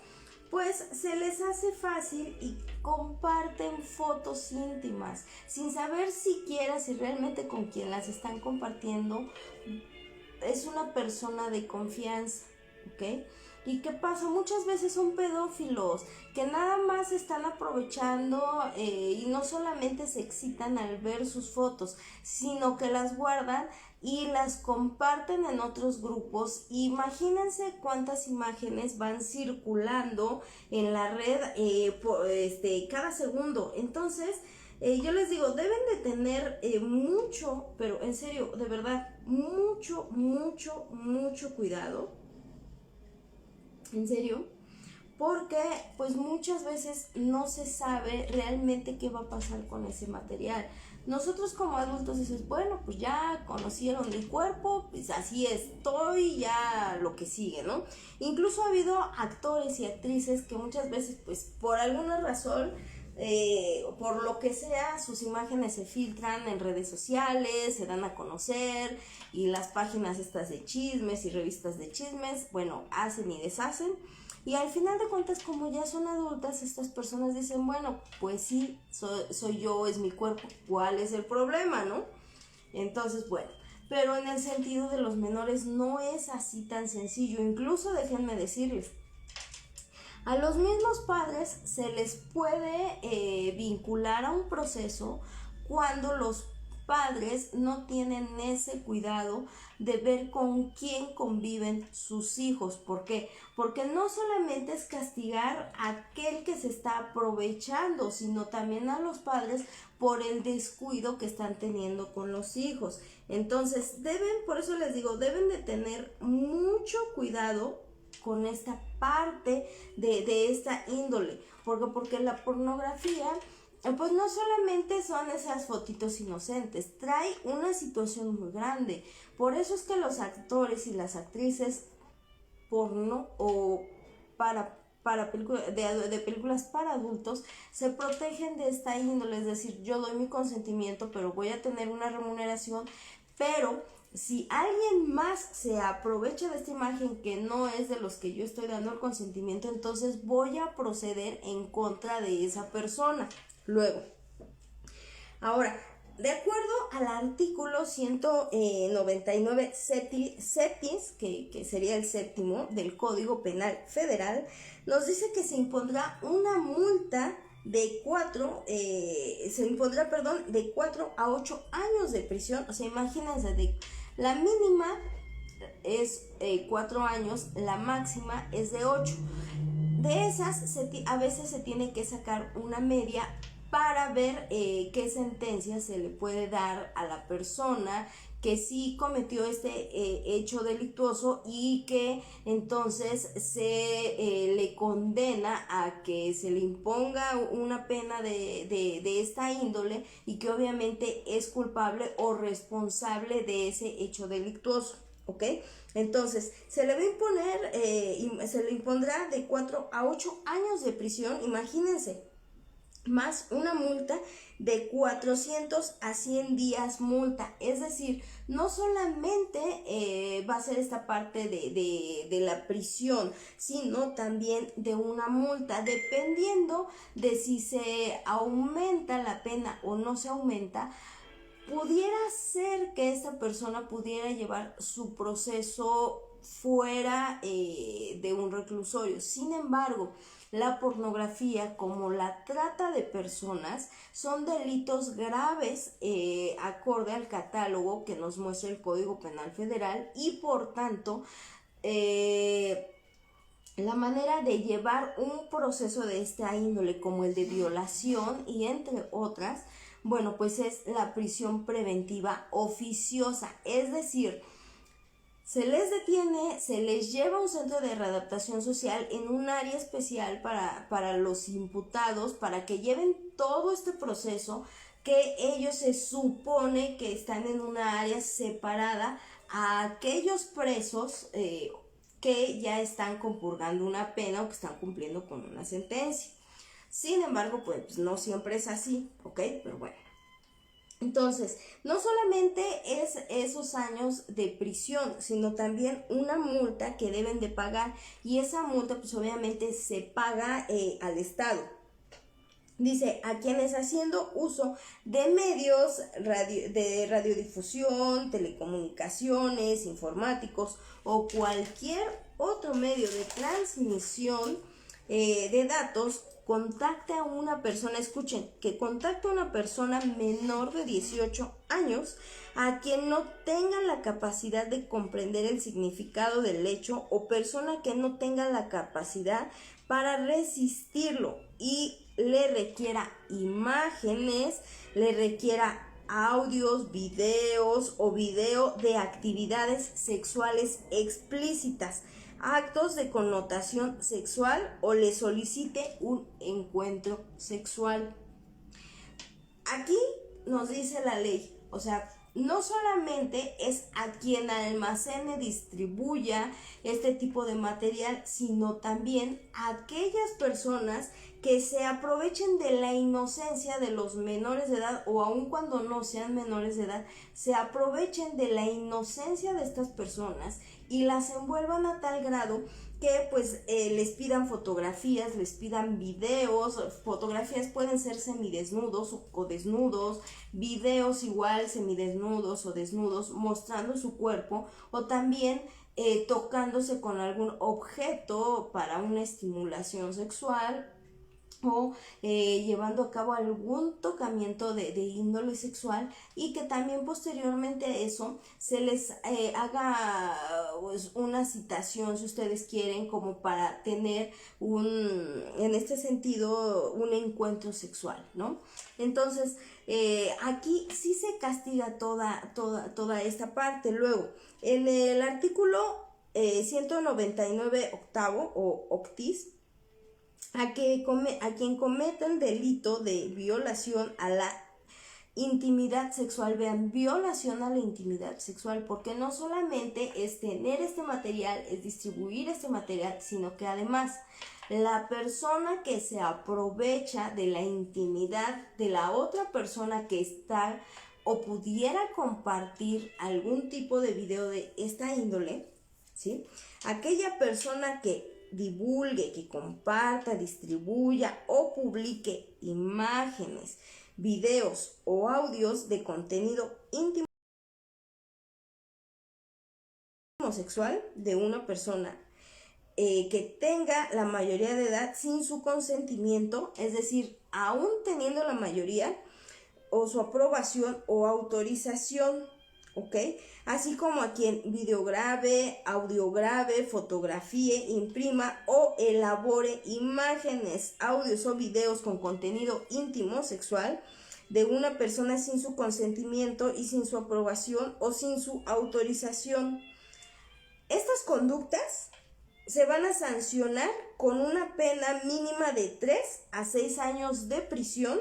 pues se les hace fácil y comparten fotos íntimas, sin saber siquiera si realmente con quien las están compartiendo es una persona de confianza, ¿ok? ¿Y qué pasa? Muchas veces son pedófilos que nada más están aprovechando y no solamente se excitan al ver sus fotos, sino que las guardan y las comparten en otros grupos. Imagínense cuántas imágenes van circulando en la red cada segundo. Entonces, yo les digo, deben de tener mucho, pero en serio, de verdad, mucho cuidado. En serio, porque pues muchas veces no se sabe realmente qué va a pasar con ese material. Nosotros como adultos dices, bueno, pues ya conocieron mi cuerpo, pues así estoy, ya lo que sigue, ¿no? Incluso ha habido actores y actrices que muchas veces, pues por alguna razón, por lo que sea, sus imágenes se filtran en redes sociales, se dan a conocer, y las páginas estas de chismes y revistas de chismes, bueno, hacen y deshacen, y al final de cuentas, como ya son adultas, estas personas dicen, bueno, pues sí, soy yo, es mi cuerpo, ¿cuál es el problema, no? Entonces, bueno, pero en el sentido de los menores no es así tan sencillo. Incluso déjenme decirles, a los mismos padres se les puede vincular a un proceso cuando los padres no tienen ese cuidado de ver con quién conviven sus hijos. ¿Por qué? Porque no solamente es castigar a aquel que se está aprovechando, sino también a los padres por el descuido que están teniendo con los hijos. Entonces por eso les digo, deben de tener mucho cuidado con esta parte de esta índole, porque la pornografía pues no solamente son esas fotitos inocentes, trae una situación muy grande. Por eso es que los actores y las actrices porno o de películas para adultos se protegen de esta índole, es decir, yo doy mi consentimiento, pero voy a tener una remuneración, pero si alguien más se aprovecha de esta imagen que no es de los que yo estoy dando el consentimiento, entonces voy a proceder en contra de esa persona. Luego, ahora, de acuerdo al artículo 199 septis, que sería el séptimo del Código Penal Federal, nos dice que se impondrá una multa de 4 a 8 años de prisión. O sea, imagínense, la mínima es 4 años, la máxima es de 8. De esas, a veces se tiene que sacar una media para ver qué sentencia se le puede dar a la persona que sí cometió este hecho delictuoso y que entonces se le condena a que se le imponga una pena de esta índole y que obviamente es culpable o responsable de ese hecho delictuoso. ¿Ok? Entonces, se le va a imponer, se le impondrá de 4 a 8 años de prisión, imagínense, más una multa de 400 a 100 días multa. Es decir, no solamente va a ser esta parte de la prisión, sino también de una multa, dependiendo de si se aumenta la pena o no se aumenta. Pudiera ser que esta persona pudiera llevar su proceso fuera de un reclusorio. Sin embargo, la pornografía como la trata de personas son delitos graves acorde al catálogo que nos muestra el Código Penal Federal y por tanto la manera de llevar un proceso de esta índole como el de violación y entre otras, bueno, pues es la prisión preventiva oficiosa, es decir, se les detiene, se les lleva a un centro de readaptación social en un área especial para los imputados, para que lleven todo este proceso que ellos se supone que están en una área separada a aquellos presos que ya están compurgando una pena o que están cumpliendo con una sentencia. Sin embargo, pues no siempre es así, ¿ok? Pero bueno. Entonces, no solamente es esos años de prisión, sino también una multa que deben de pagar y esa multa pues obviamente se paga al Estado. Dice, a quienes haciendo uso de medios de radiodifusión, telecomunicaciones, informáticos o cualquier otro medio de transmisión de datos, contacte a una persona, escuchen, que contacte a una persona menor de 18 años a quien no tenga la capacidad de comprender el significado del hecho o persona que no tenga la capacidad para resistirlo y le requiera imágenes, le requiera audios, videos o video de actividades sexuales explícitas, actos de connotación sexual o le solicite un encuentro sexual. Aquí nos dice la ley, o sea, no solamente es a quien almacene, distribuya este tipo de material, sino también a aquellas personas que se aprovechen de la inocencia de los menores de edad o aun cuando no sean menores de edad, se aprovechen de la inocencia de estas personas y las envuelvan a tal grado que pues les pidan fotografías, les pidan videos, fotografías pueden ser semidesnudos o desnudos, videos igual semidesnudos o desnudos mostrando su cuerpo o también tocándose con algún objeto para una estimulación sexual o llevando a cabo algún tocamiento de índole sexual y que también posteriormente a eso se les haga pues, una citación si ustedes quieren como para tener en este sentido un encuentro sexual, ¿no? Entonces aquí sí se castiga toda esta parte. Luego en el artículo 199 octavo o octis, a quien cometa el delito de violación a la intimidad sexual, vean, violación a la intimidad sexual, porque no solamente es tener este material, es distribuir este material, sino que además la persona que se aprovecha de la intimidad de la otra persona que está o pudiera compartir algún tipo de video de esta índole, ¿sí? Aquella persona que divulgue, que comparta, distribuya o publique imágenes, videos o audios de contenido íntimo sexual de una persona que tenga la mayoría de edad sin su consentimiento, es decir, aún teniendo la mayoría o su aprobación o autorización, ¿ok? Así como a quien videograve, audiograve, fotografíe, imprima o elabore imágenes, audios o videos con contenido íntimo sexual de una persona sin su consentimiento y sin su aprobación o sin su autorización. Estas conductas se van a sancionar con una pena mínima de 3 a 6 años de prisión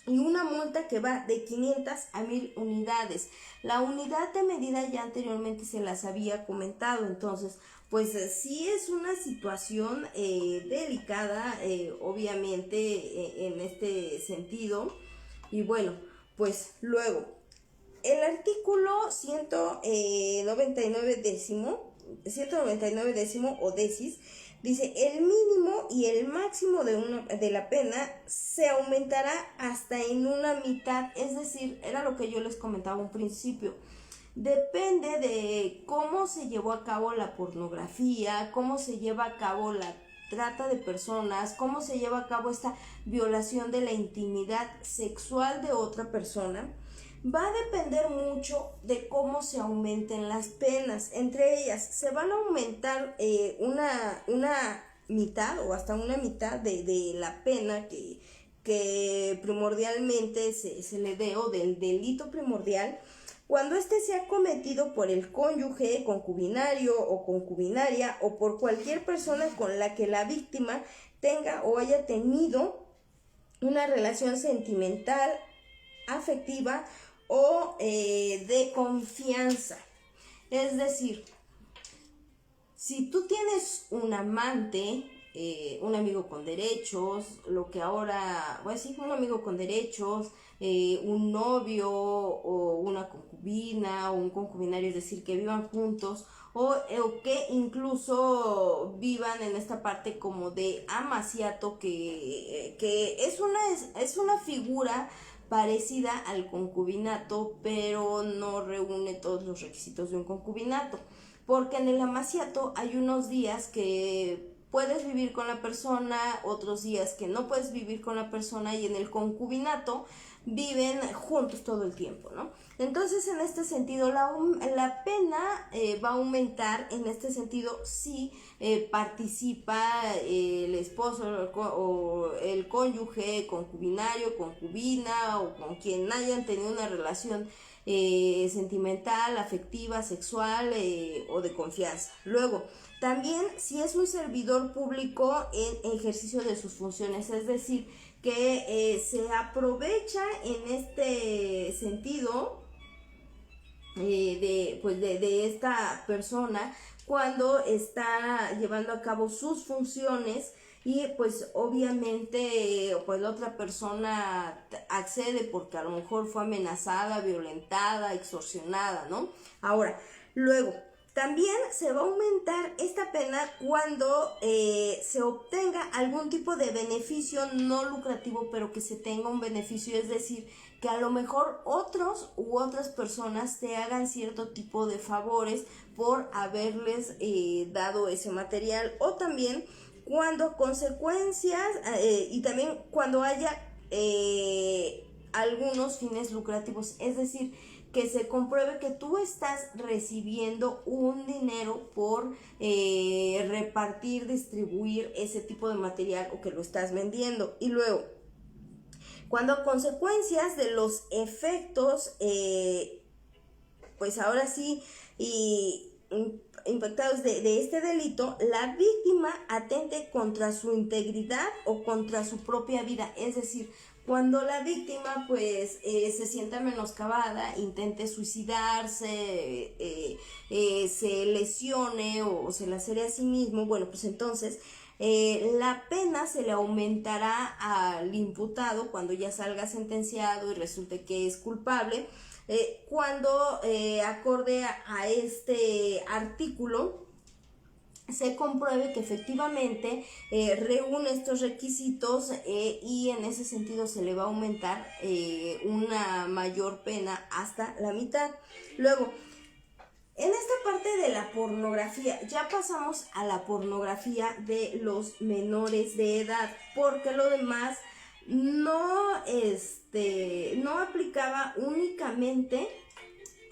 y una multa que va de 500 a 1000 unidades. La unidad de medida ya anteriormente se las había comentado, entonces pues sí es una situación delicada, obviamente en este sentido. Y bueno, pues luego, el artículo 199 décimo o decis dice: el mínimo y el máximo de la pena se aumentará hasta en una mitad. Es decir, era lo que yo les comentaba un principio. Depende de cómo se llevó a cabo la pornografía, cómo se lleva a cabo la trata de personas, cómo se lleva a cabo esta violación de la intimidad sexual de otra persona. Va a depender mucho de cómo se aumenten las penas. Entre ellas, se van a aumentar una mitad o hasta una mitad de la pena que primordialmente se le dé, o del delito primordial, cuando éste sea cometido por el cónyuge, concubinario o concubinaria, o por cualquier persona con la que la víctima tenga o haya tenido una relación sentimental, afectiva o de confianza. Es decir, si tú tienes un amante, un amigo con derechos, lo que ahora voy a decir, un amigo con derechos, un novio o una concubina o un concubinario, es decir, que vivan juntos, o que incluso vivan en esta parte como de amaciato, que es una figura parecida al concubinato, pero no reúne todos los requisitos de un concubinato, porque en el amaciato hay unos días que puedes vivir con la persona, otros días que no puedes vivir con la persona, y en el concubinato viven juntos todo el tiempo, ¿no? Entonces, en este sentido, la pena va a aumentar en este sentido si participa el esposo o el cónyuge, concubinario, concubina, o con quien hayan tenido una relación sentimental, afectiva, sexual o de confianza. Luego, también si es un servidor público en ejercicio de sus funciones, es decir, que se aprovecha en este sentido de esta persona cuando está llevando a cabo sus funciones, y pues obviamente pues la otra persona accede porque a lo mejor fue amenazada, violentada, extorsionada, ¿no? Ahora, luego, también se va a aumentar esta pena cuando se obtenga algún tipo de beneficio no lucrativo, pero que se tenga un beneficio, es decir, que a lo mejor otros u otras personas te hagan cierto tipo de favores por haberles dado ese material, o también cuando consecuencias y también cuando haya algunos fines lucrativos, es decir, que se compruebe que tú estás recibiendo un dinero por repartir, distribuir ese tipo de material, o que lo estás vendiendo. Y luego, cuando a consecuencias de los efectos, pues ahora sí, impactados de este delito, la víctima atente contra su integridad o contra su propia vida, es decir, cuando la víctima pues se sienta menoscabada, intente suicidarse, se lesione o se lacere a sí mismo, bueno, pues entonces la pena se le aumentará al imputado cuando ya salga sentenciado y resulte que es culpable, cuando acorde a este artículo se compruebe que efectivamente reúne estos requisitos, y en ese sentido se le va a aumentar una mayor pena hasta la mitad. Luego, en esta parte de la pornografía, ya pasamos a la pornografía de los menores de edad, porque lo demás no aplicaba únicamente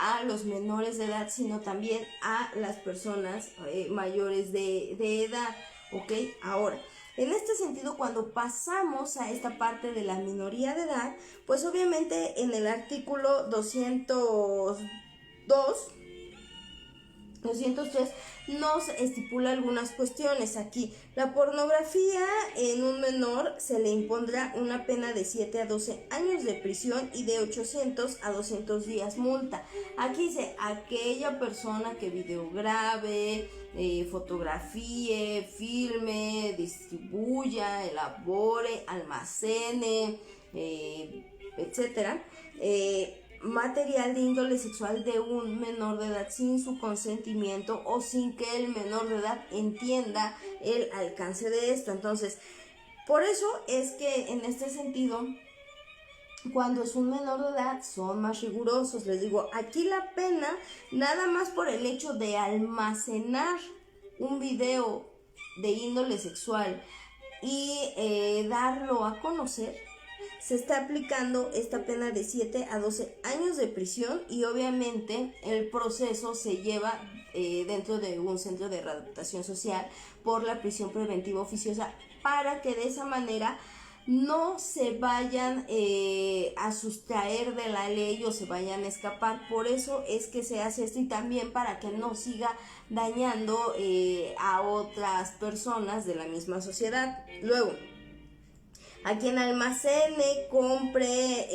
a los menores de edad, sino también a las personas mayores de edad, ¿ok? Ahora, En este sentido, cuando pasamos a esta parte de la minoría de edad, pues obviamente en el artículo 203 nos estipula algunas cuestiones aquí. La pornografía en un menor se le impondrá una pena de 7 a 12 años de prisión y de 800 a 200 días multa. Aquí dice, aquella persona que videograbe, fotografíe, filme, distribuya, elabore, almacene, etcétera, material de índole sexual de un menor de edad sin su consentimiento o sin que el menor de edad entienda el alcance de esto. Entonces, por eso es que en este sentido, cuando es un menor de edad son más rigurosos. Les digo, aquí la pena, nada más por el hecho de almacenar un video de índole sexual y darlo a conocer, se está aplicando esta pena de 7 a 12 años de prisión y obviamente el proceso se lleva dentro de un centro de readaptación social por la prisión preventiva oficiosa, para que de esa manera no se vayan a sustraer de la ley o se vayan a escapar. Por eso es que se hace esto, y también para que no siga dañando a otras personas de la misma sociedad. Luego, a quien almacene, compre,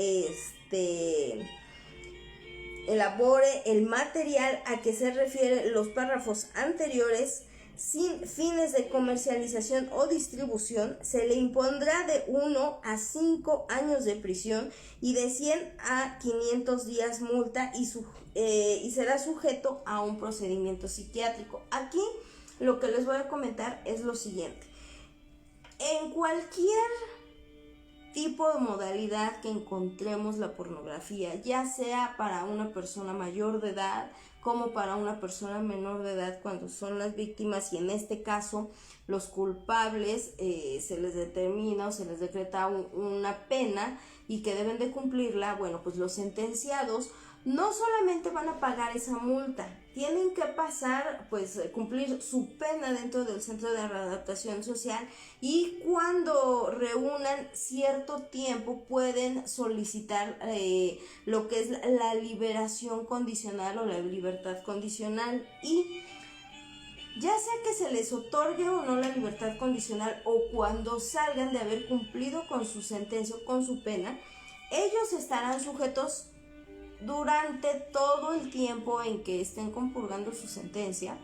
elabore el material a que se refiere los párrafos anteriores sin fines de comercialización o distribución, se le impondrá de 1 a 5 años de prisión y de 100 a 500 días multa y será sujeto a un procedimiento psiquiátrico. Aquí lo que les voy a comentar es lo siguiente. En cualquier tipo de modalidad que encontremos la pornografía, ya sea para una persona mayor de edad como para una persona menor de edad, cuando son las víctimas y en este caso los culpables, se les determina o se les decreta una pena y que deben de cumplirla. Bueno, pues los sentenciados no solamente van a pagar esa multa, tienen que pasar, pues cumplir su pena dentro del centro de readaptación social, y cuando reúnan cierto tiempo pueden solicitar lo que es la liberación condicional o la libertad condicional. Y ya sea que se les otorgue o no la libertad condicional, o cuando salgan de haber cumplido con su sentencia o con su pena, ellos estarán sujetos durante todo el tiempo en que estén compurgando su sentencia,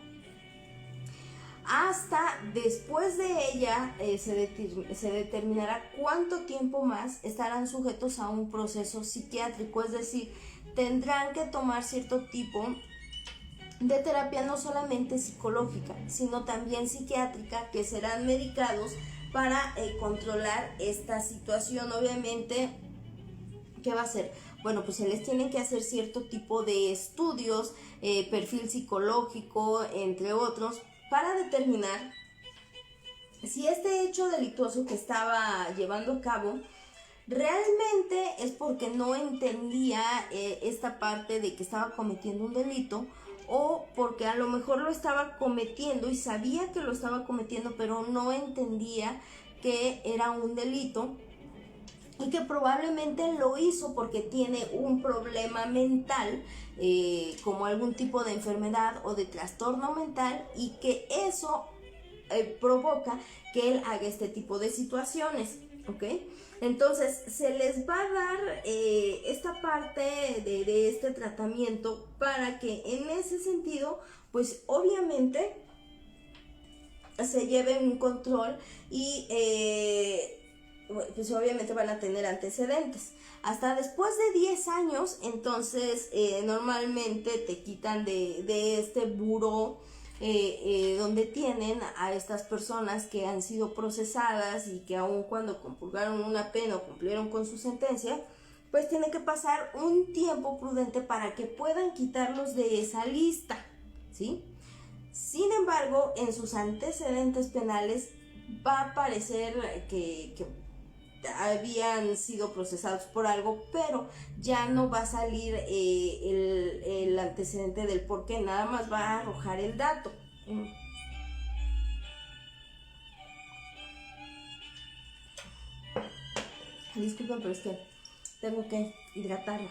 hasta después de ella se determinará cuánto tiempo más estarán sujetos a un proceso psiquiátrico. Es decir, tendrán que tomar cierto tipo de terapia, no solamente psicológica, sino también psiquiátrica, que serán medicados para controlar esta situación. Obviamente, ¿qué va a hacer? Bueno, pues se les tienen que hacer cierto tipo de estudios, perfil psicológico, entre otros, para determinar si este hecho delictuoso que estaba llevando a cabo realmente es porque no entendía esta parte de que estaba cometiendo un delito, o porque a lo mejor lo estaba cometiendo y sabía que lo estaba cometiendo, pero no entendía que era un delito, y que probablemente lo hizo porque tiene un problema mental, como algún tipo de enfermedad o de trastorno mental, y que eso provoca que él haga este tipo de situaciones, ¿ok? Entonces se les va a dar esta parte de este tratamiento para que en ese sentido, pues obviamente se lleve un control y pues obviamente van a tener antecedentes. Hasta después de 10 años, entonces normalmente te quitan de este buró donde tienen a estas personas que han sido procesadas y que aun cuando compurgaron una pena o cumplieron con su sentencia, pues tiene que pasar un tiempo prudente para que puedan quitarlos de esa lista, ¿sí? Sin embargo, en sus antecedentes penales va a aparecer que habían sido procesados por algo, pero ya no va a salir el antecedente del por qué, nada más va a arrojar el dato. Disculpen, pero es que tengo que hidratarla.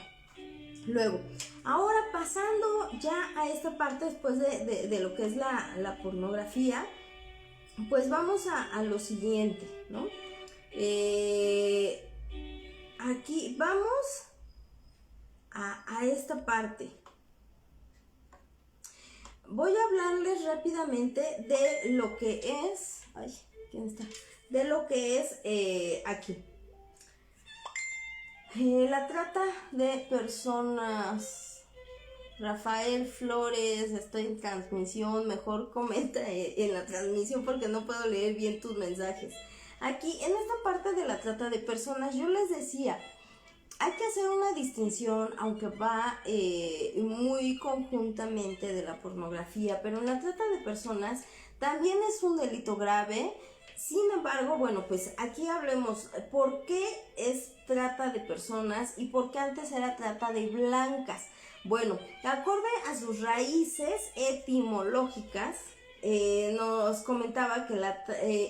Luego, ahora pasando ya a esta parte después de lo que es la pornografía, pues vamos a lo siguiente, ¿no? Aquí vamos a esta parte. Voy a hablarles rápidamente de lo que es... Ay, ¿quién está? De lo que es aquí. La trata de personas. Rafael Flores, estoy en transmisión, mejor comenta en la transmisión porque no puedo leer bien tus mensajes. Aquí, en esta parte de la trata de personas, yo les decía, hay que hacer una distinción, aunque va muy conjuntamente de la pornografía, pero en la trata de personas también es un delito grave. Sin embargo, bueno, pues aquí hablemos por qué es trata de personas y por qué antes era trata de blancas. Bueno, acorde a sus raíces etimológicas, nos comentaba que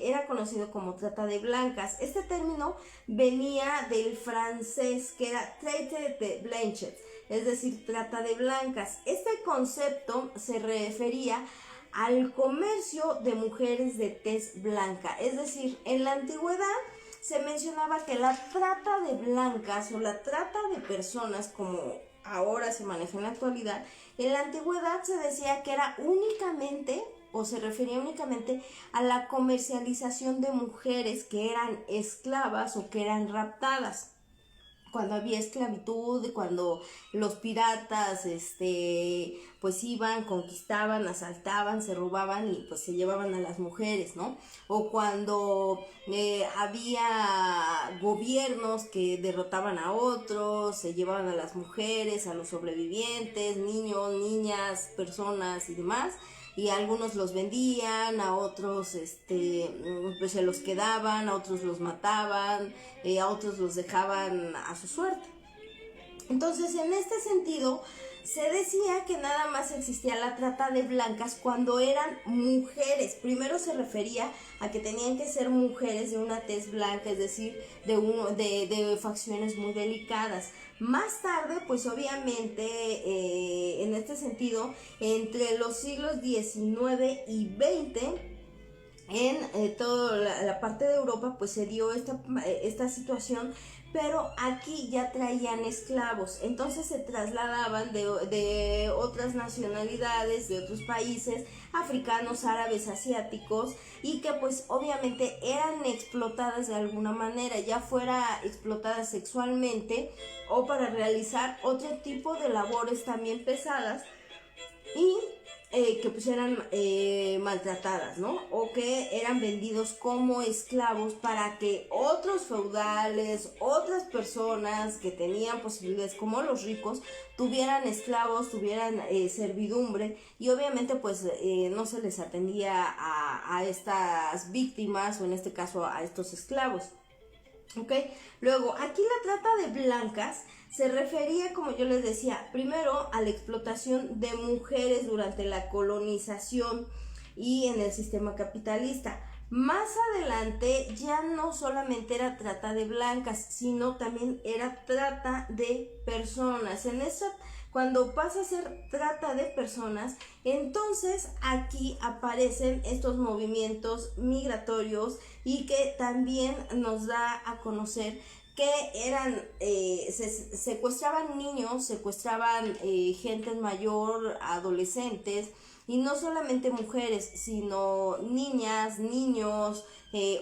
era conocido como trata de blancas. Este término venía del francés, que era traite de blanches, es decir, trata de blancas. Este concepto se refería al comercio de mujeres de tez blanca, es decir, en la antigüedad se mencionaba que la trata de blancas o la trata de personas, como ahora se maneja en la actualidad, en la antigüedad se decía que era únicamente o se refería únicamente a la comercialización de mujeres que eran esclavas o que eran raptadas. Cuando había esclavitud, cuando los piratas pues iban, conquistaban, asaltaban, se robaban y pues se llevaban a las mujeres, ¿no? O cuando había gobiernos que derrotaban a otros, se llevaban a las mujeres, a los sobrevivientes, niños, niñas, personas y demás, y a algunos los vendían, a otros pues se los quedaban, a otros los mataban, a otros los dejaban a su suerte. Entonces, en este sentido, se decía que nada más existía la trata de blancas cuando eran mujeres. Primero se refería a que tenían que ser mujeres de una tez blanca, es decir, de facciones muy delicadas. Más tarde, pues obviamente, en este sentido, entre los siglos XIX y XX, en toda la parte de Europa, pues se dio esta situación, pero aquí ya traían esclavos, entonces se trasladaban de otras nacionalidades, de otros países, africanos, árabes, asiáticos, y que pues obviamente eran explotadas de alguna manera, ya fuera explotadas sexualmente o para realizar otro tipo de labores también pesadas y que pues eran maltratadas, ¿no? O que eran vendidos como esclavos para que otros feudales, otras personas que tenían posibilidades como los ricos, tuvieran esclavos, tuvieran servidumbre, y obviamente pues no se les atendía a estas víctimas, o en este caso a estos esclavos. ¿Ok? Luego, aquí la trata de blancas se refería, como yo les decía, primero a la explotación de mujeres durante la colonización y en el sistema capitalista. Más adelante ya no solamente era trata de blancas, sino también era trata de personas. Cuando pasa a ser trata de personas, entonces aquí aparecen estos movimientos migratorios y que también nos da a conocer que eran, secuestraban niños, secuestraban gente mayor, adolescentes, y no solamente mujeres, sino niñas, niños,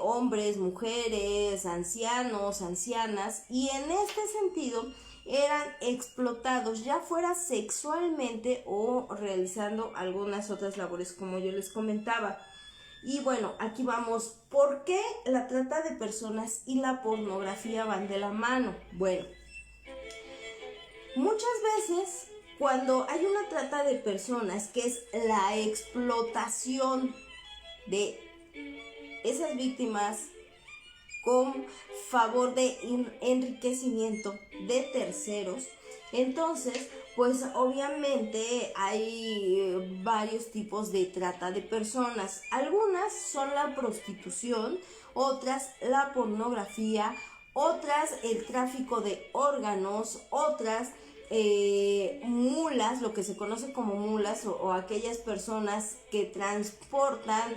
hombres, mujeres, ancianos, ancianas, y en este sentido eran explotados, ya fuera sexualmente o realizando algunas otras labores, como yo les comentaba. Y bueno, aquí vamos, ¿por qué la trata de personas y la pornografía van de la mano? Bueno, muchas veces cuando hay una trata de personas, que es la explotación de esas víctimas con favor de enriquecimiento de terceros, entonces pues obviamente hay varios tipos de trata de personas. Algunas son la prostitución, otras la pornografía, otras el tráfico de órganos, otras mulas, lo que se conoce como mulas o aquellas personas que transportan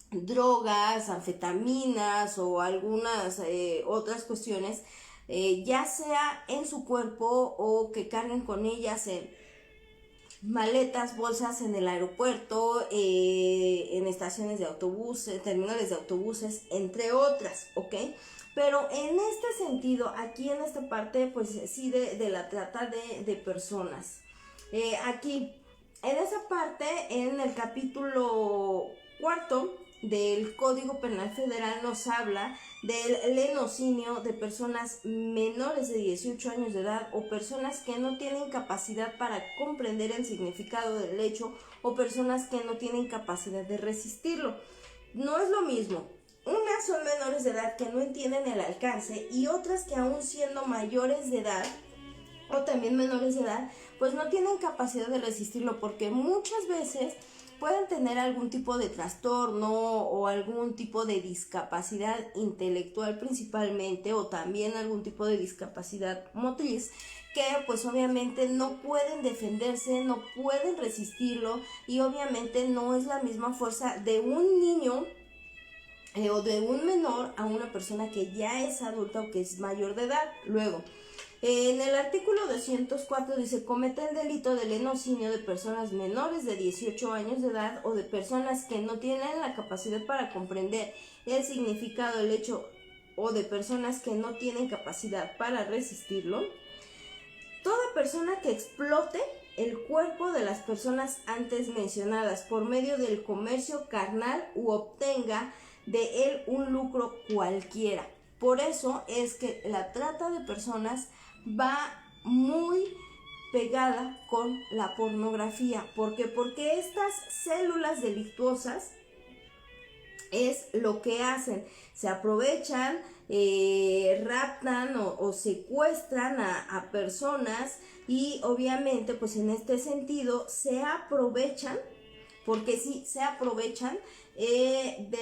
drogas, anfetaminas o algunas otras cuestiones, ya sea en su cuerpo o que carguen con ellas en maletas, bolsas en el aeropuerto, en estaciones de autobuses, terminales de autobuses, entre otras, ¿ok? Pero en este sentido, aquí en esta parte, pues sí, de la trata de personas. Aquí, en esa parte, en el capítulo 4 del Código Penal Federal nos habla del lenocinio de personas menores de 18 años de edad o personas que no tienen capacidad para comprender el significado del hecho o personas que no tienen capacidad de resistirlo. No es lo mismo. Unas son menores de edad que no entienden el alcance y otras que aún siendo mayores de edad o también menores de edad, pues no tienen capacidad de resistirlo porque muchas veces pueden tener algún tipo de trastorno o algún tipo de discapacidad intelectual principalmente o también algún tipo de discapacidad motriz que pues obviamente no pueden defenderse, no pueden resistirlo y obviamente no es la misma fuerza de un niño o de un menor a una persona que ya es adulta o que es mayor de edad. Luego, en el artículo 204 dice, comete el delito de lenocinio de personas menores de 18 años de edad o de personas que no tienen la capacidad para comprender el significado del hecho o de personas que no tienen capacidad para resistirlo. Toda persona que explote el cuerpo de las personas antes mencionadas por medio del comercio carnal u obtenga de él un lucro cualquiera. Por eso es que la trata de personas va muy pegada con la pornografía. ¿Por qué? Porque estas células delictuosas es lo que hacen. Se aprovechan, raptan o secuestran a personas y obviamente pues en este sentido se aprovechan, porque sí, se aprovechan de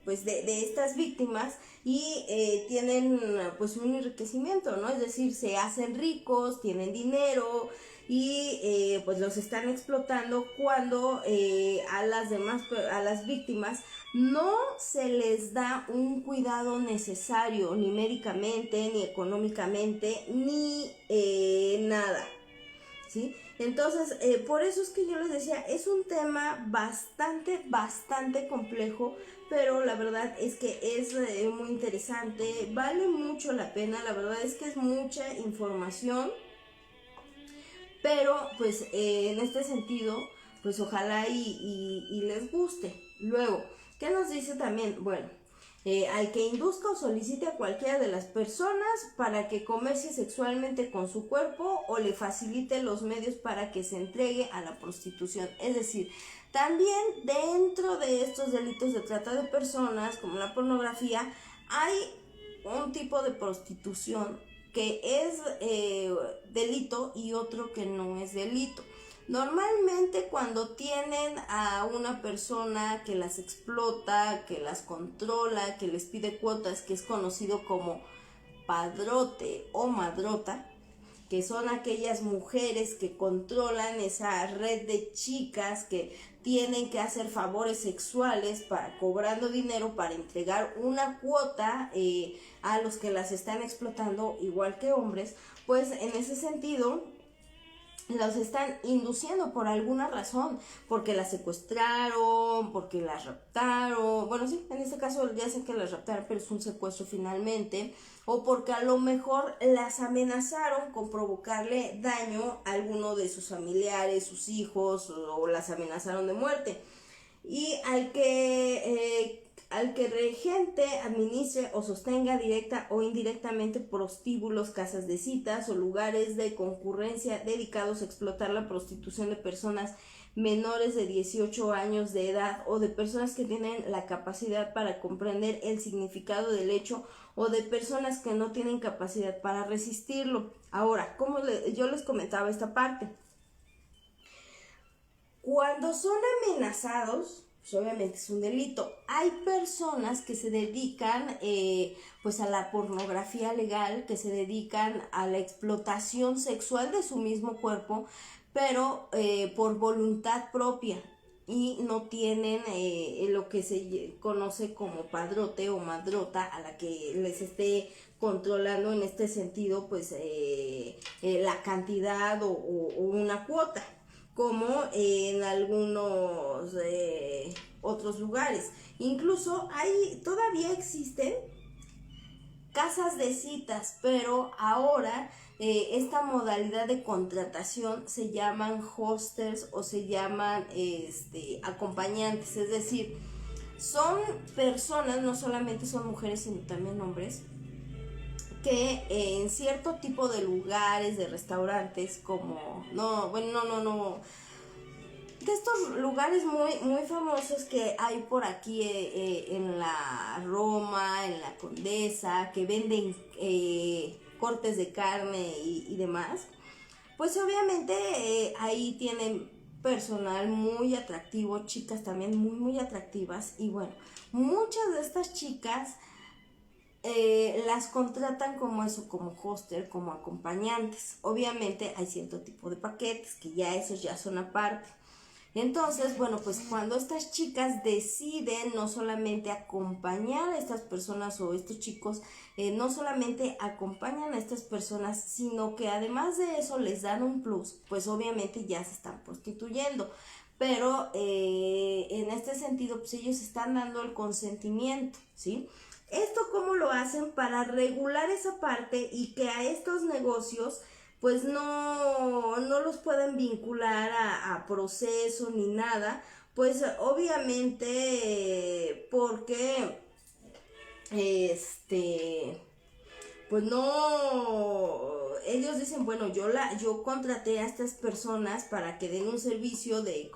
estas víctimas y tienen pues un enriquecimiento, ¿no? Es decir, se hacen ricos, tienen dinero y pues los están explotando cuando a las víctimas no se les da un cuidado necesario, ni médicamente, ni económicamente, ni nada, ¿sí? Entonces, por eso es que yo les decía, es un tema bastante complejo, pero la verdad es que es muy interesante, vale mucho la pena, la verdad es que es mucha información, pero pues en este sentido, pues ojalá y les guste. Luego, ¿qué nos dice también? Bueno, al que induzca o solicite a cualquiera de las personas para que comercie sexualmente con su cuerpo o le facilite los medios para que se entregue a la prostitución. Es decir, también dentro de estos delitos de trata de personas, como la pornografía, hay un tipo de prostitución que es delito y otro que no es delito. Normalmente cuando tienen a una persona que las explota, que las controla, que les pide cuotas, que es conocido como padrote o madrota, que son aquellas mujeres que controlan esa red de chicas que tienen que hacer favores sexuales cobrando dinero para entregar una cuota a los que las están explotando, igual que hombres, pues en ese sentido los están induciendo por alguna razón, porque las secuestraron, porque las raptaron, bueno sí, en este caso ya sé que las raptaron, pero es un secuestro finalmente, o porque a lo mejor las amenazaron con provocarle daño a alguno de sus familiares, sus hijos, o las amenazaron de muerte. Y al que regente, administre o sostenga directa o indirectamente prostíbulos, casas de citas o lugares de concurrencia dedicados a explotar la prostitución de personas menores de 18 años de edad o de personas que tienen la capacidad para comprender el significado del hecho o de personas que no tienen capacidad para resistirlo. Ahora, yo les comentaba esta parte. Cuando son amenazados, pues obviamente es un delito. Hay personas que se dedican pues a la pornografía legal, que se dedican a la explotación sexual de su mismo cuerpo, pero por voluntad propia, y no tienen lo que se conoce como padrote o madrota a la que les esté controlando en este sentido pues la cantidad o una cuota, como en algunos otros lugares. Incluso todavía existen casas de citas, pero ahora esta modalidad de contratación se llaman hosters o se llaman acompañantes, es decir, son personas, no solamente son mujeres sino también hombres, que en cierto tipo de lugares, de restaurantes, como, de estos lugares muy famosos que hay por aquí en la Roma, en la Condesa, que venden cortes de carne y demás, pues obviamente ahí tienen personal muy atractivo, chicas también muy atractivas, y bueno, muchas de estas chicas las contratan como eso, como hoster, como acompañantes. Obviamente hay cierto tipo de paquetes que ya esos ya son aparte. Entonces, bueno, pues cuando estas chicas deciden no solamente acompañar a estas personas o estos chicos, no solamente acompañan a estas personas, sino que además de eso les dan un plus, pues obviamente ya se están prostituyendo. Pero en este sentido, pues ellos están dando el consentimiento, ¿sí? ¿Esto cómo lo hacen? Para regular esa parte y que a estos negocios pues no los pueden vincular a proceso ni nada, pues obviamente porque pues no, ellos dicen, bueno, yo contraté a estas personas para que den un servicio de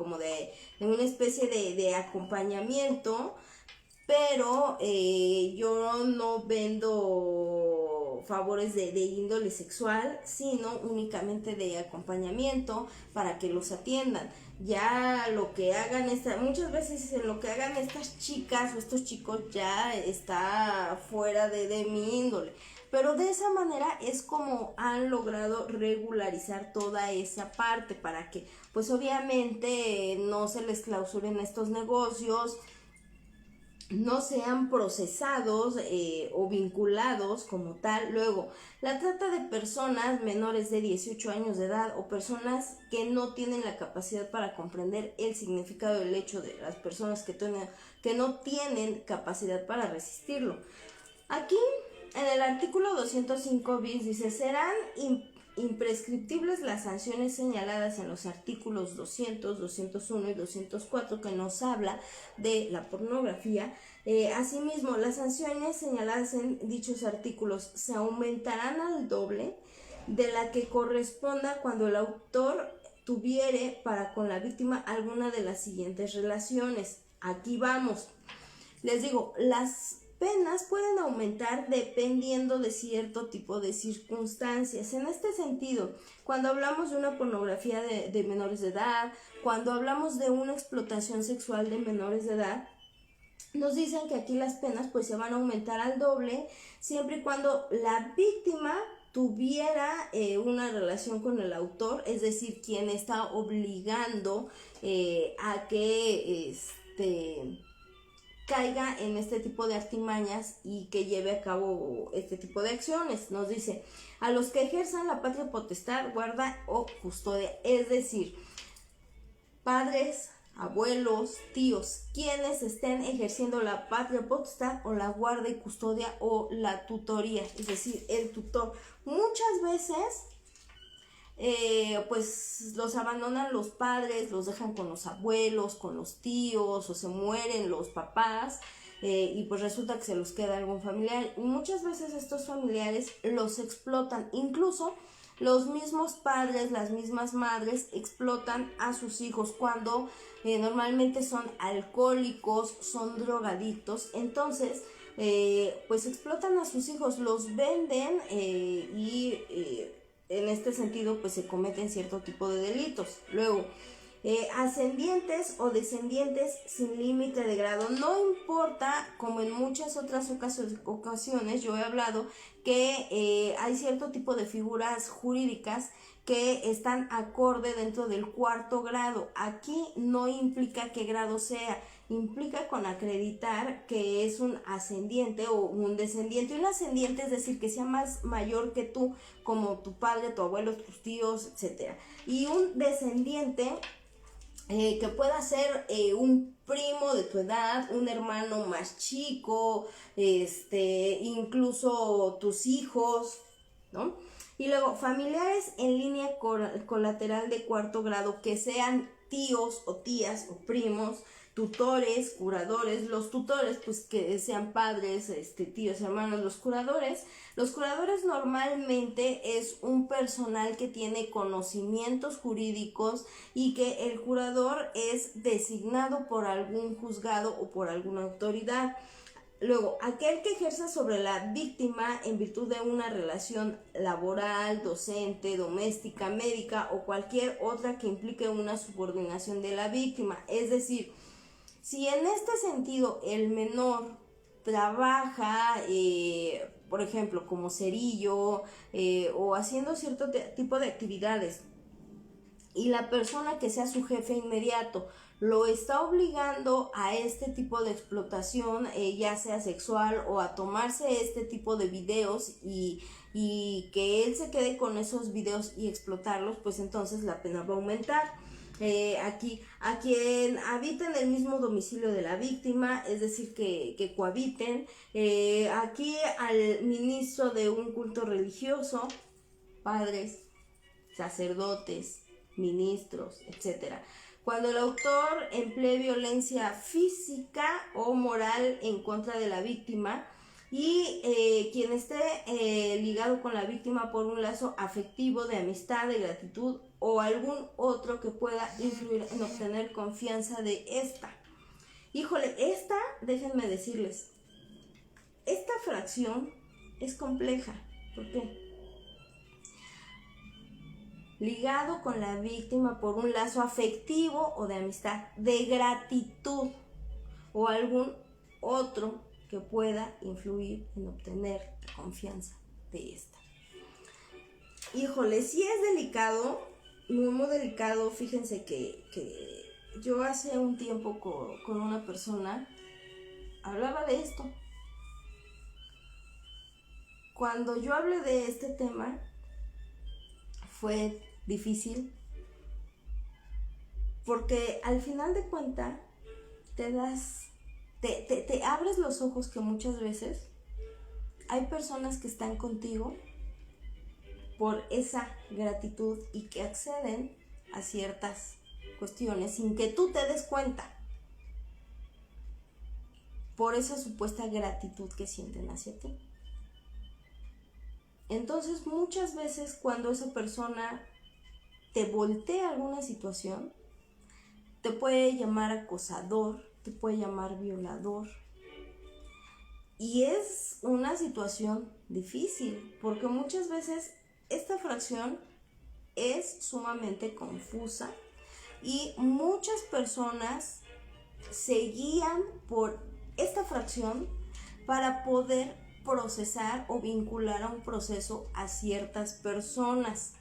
una especie de acompañamiento, pero yo no vendo favores de índole sexual, sino únicamente de acompañamiento para que los atiendan. Ya lo que hagan muchas veces en lo que hagan estas chicas o estos chicos ya está fuera de mi índole. Pero de esa manera es como han logrado regularizar toda esa parte para que pues obviamente no se les clausuren estos negocios, no sean procesados o vinculados como tal. Luego, la trata de personas menores de 18 años de edad o personas que no tienen la capacidad para comprender el significado del hecho de las personas que no tienen capacidad para resistirlo. Aquí, en el artículo 205 bis dice, serán imprescriptibles las sanciones señaladas en los artículos 200, 201 y 204 que nos habla de la pornografía. Asimismo, las sanciones señaladas en dichos artículos se aumentarán al doble de la que corresponda cuando el autor tuviere para con la víctima alguna de las siguientes relaciones. Aquí vamos. Les digo, las penas pueden aumentar dependiendo de cierto tipo de circunstancias. En este sentido, cuando hablamos de una pornografía de menores de edad, cuando hablamos de una explotación sexual de menores de edad, nos dicen que aquí las penas pues se van a aumentar al doble siempre y cuando la víctima tuviera una relación con el autor, es decir, quien está obligando a que caiga en este tipo de artimañas y que lleve a cabo este tipo de acciones. Nos dice, a los que ejerzan la patria potestad, guarda o custodia, es decir, padres, abuelos, tíos, quienes estén ejerciendo la patria potestad o la guarda y custodia o la tutoría, es decir, el tutor. Muchas veces pues los abandonan los padres, los dejan con los abuelos, con los tíos, o se mueren los papás y pues resulta que se los queda algún familiar, y muchas veces estos familiares los explotan. Incluso los mismos padres, las mismas madres explotan a sus hijos cuando normalmente son alcohólicos, son drogadictos. Entonces pues explotan a sus hijos, los venden y en este sentido pues se cometen cierto tipo de delitos. Luego, Ascendientes o descendientes sin límite de grado. No importa, como en muchas otras ocasiones yo he hablado, que hay cierto tipo de figuras jurídicas que están acorde dentro del cuarto grado. Aquí no implica qué grado sea, implica con acreditar que es un ascendiente o un descendiente. Un ascendiente es decir, que sea más mayor que tú, como tu padre, tu abuelo, tus tíos, etc. Y un descendiente que pueda ser un primo de tu edad, un hermano más chico, incluso tus hijos, ¿no? Y luego, familiares en línea colateral de cuarto grado, que sean tíos o tías o primos, tutores, curadores. Los tutores, pues que sean padres, tíos, hermanos. Los curadores normalmente es un personal que tiene conocimientos jurídicos y que el curador es designado por algún juzgado o por alguna autoridad. Luego, aquel que ejerza sobre la víctima en virtud de una relación laboral, docente, doméstica, médica o cualquier otra que implique una subordinación de la víctima. Es decir, si en este sentido el menor trabaja, por ejemplo, como cerillo o haciendo cierto tipo de actividades, y la persona que sea su jefe inmediato lo está obligando a este tipo de explotación, ya sea sexual, o a tomarse este tipo de videos y que él se quede con esos videos y explotarlos, pues entonces la pena va a aumentar. Aquí, a quien habita en el mismo domicilio de la víctima, es decir, que cohabiten. Aquí al ministro de un culto religioso, padres, sacerdotes, ministros, etc. Cuando el autor emplee violencia física o moral en contra de la víctima, y quien esté ligado con la víctima por un lazo afectivo de amistad, de gratitud o algún otro que pueda influir en obtener confianza de esta. Híjole, déjenme decirles, esta fracción es compleja. ¿Por qué? Ligado con la víctima por un lazo afectivo o de amistad, de gratitud o algún otro que pueda influir en obtener la confianza de esta. Híjole, sí es delicado, muy delicado. Fíjense que yo hace un tiempo con una persona hablaba de esto. Cuando yo hablé de este tema fue difícil, porque al final de cuentas te abres los ojos que muchas veces hay personas que están contigo por esa gratitud y que acceden a ciertas cuestiones sin que tú te des cuenta, por esa supuesta gratitud que sienten hacia ti. Entonces, muchas veces cuando esa persona te voltea alguna situación, te puede llamar acosador, te puede llamar violador. Y es una situación difícil, porque muchas veces esta fracción es sumamente confusa y muchas personas se guían por esta fracción para poder procesar o vincular a un proceso a ciertas personas,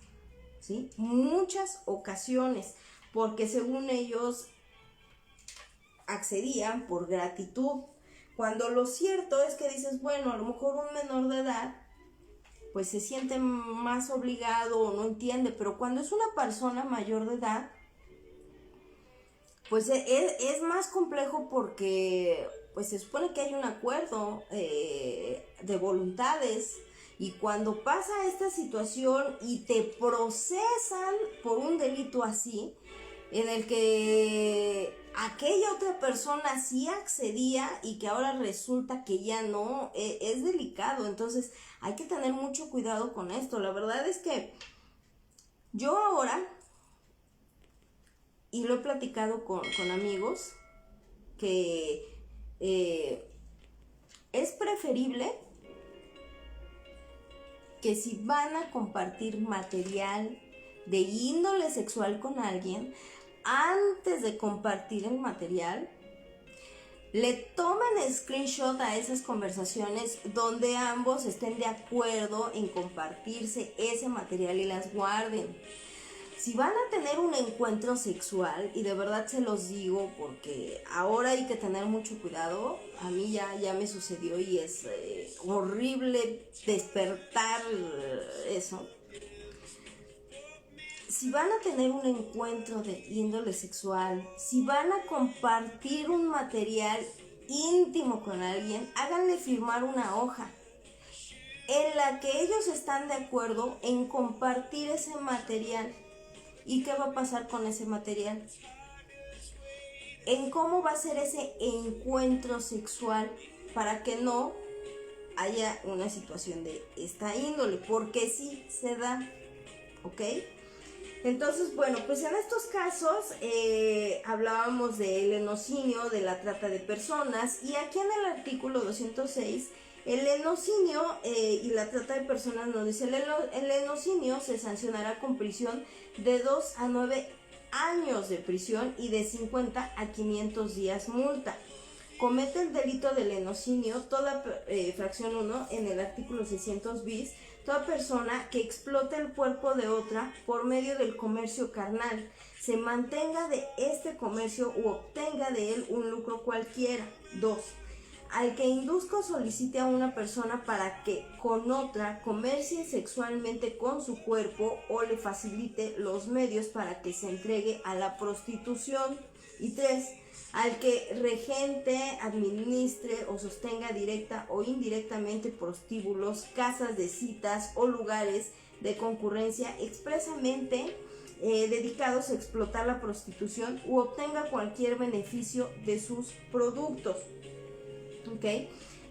¿sí? Muchas ocasiones, porque según ellos accedían por gratitud, cuando lo cierto es que dices, bueno, a lo mejor un menor de edad pues se siente más obligado o no entiende, pero cuando es una persona mayor de edad, pues es más complejo, porque pues se supone que hay un acuerdo de voluntades, y cuando pasa esta situación y te procesan por un delito así, en el que aquella otra persona sí accedía y que ahora resulta que ya no, es delicado. Entonces hay que tener mucho cuidado con esto. La verdad es que yo ahora, y lo he platicado con amigos, que es preferible que si van a compartir material de índole sexual con alguien, antes de compartir el material, le tomen screenshot a esas conversaciones donde ambos estén de acuerdo en compartirse ese material y las guarden. Si van a tener un encuentro sexual, y de verdad se los digo porque ahora hay que tener mucho cuidado, a mí ya me sucedió y es horrible despertar eso. Si van a tener un encuentro de índole sexual, si van a compartir un material íntimo con alguien, háganle firmar una hoja en la que ellos están de acuerdo en compartir ese material. ¿Y qué va a pasar con ese material? En cómo va a ser ese encuentro sexual para que no haya una situación de esta índole, porque sí se da, ¿ok? Entonces, bueno, pues en estos casos hablábamos del lenocinio, de la trata de personas, y aquí en el artículo 206, el lenocinio y la trata de personas nos dice, el lenocinio se sancionará con prisión de 2 a 9 años de prisión y de 50 a 500 días multa. Comete el delito de lenocinio, toda fracción 1 en el artículo 600 bis, toda persona que explote el cuerpo de otra por medio del comercio carnal, se mantenga de este comercio u obtenga de él un lucro cualquiera. 2. Al que induzca o solicite a una persona para que con otra comercie sexualmente con su cuerpo o le facilite los medios para que se entregue a la prostitución. Y 3. Al que regente, administre o sostenga directa o indirectamente prostíbulos, casas de citas o lugares de concurrencia expresamente dedicados a explotar la prostitución u obtenga cualquier beneficio de sus productos. ¿Ok?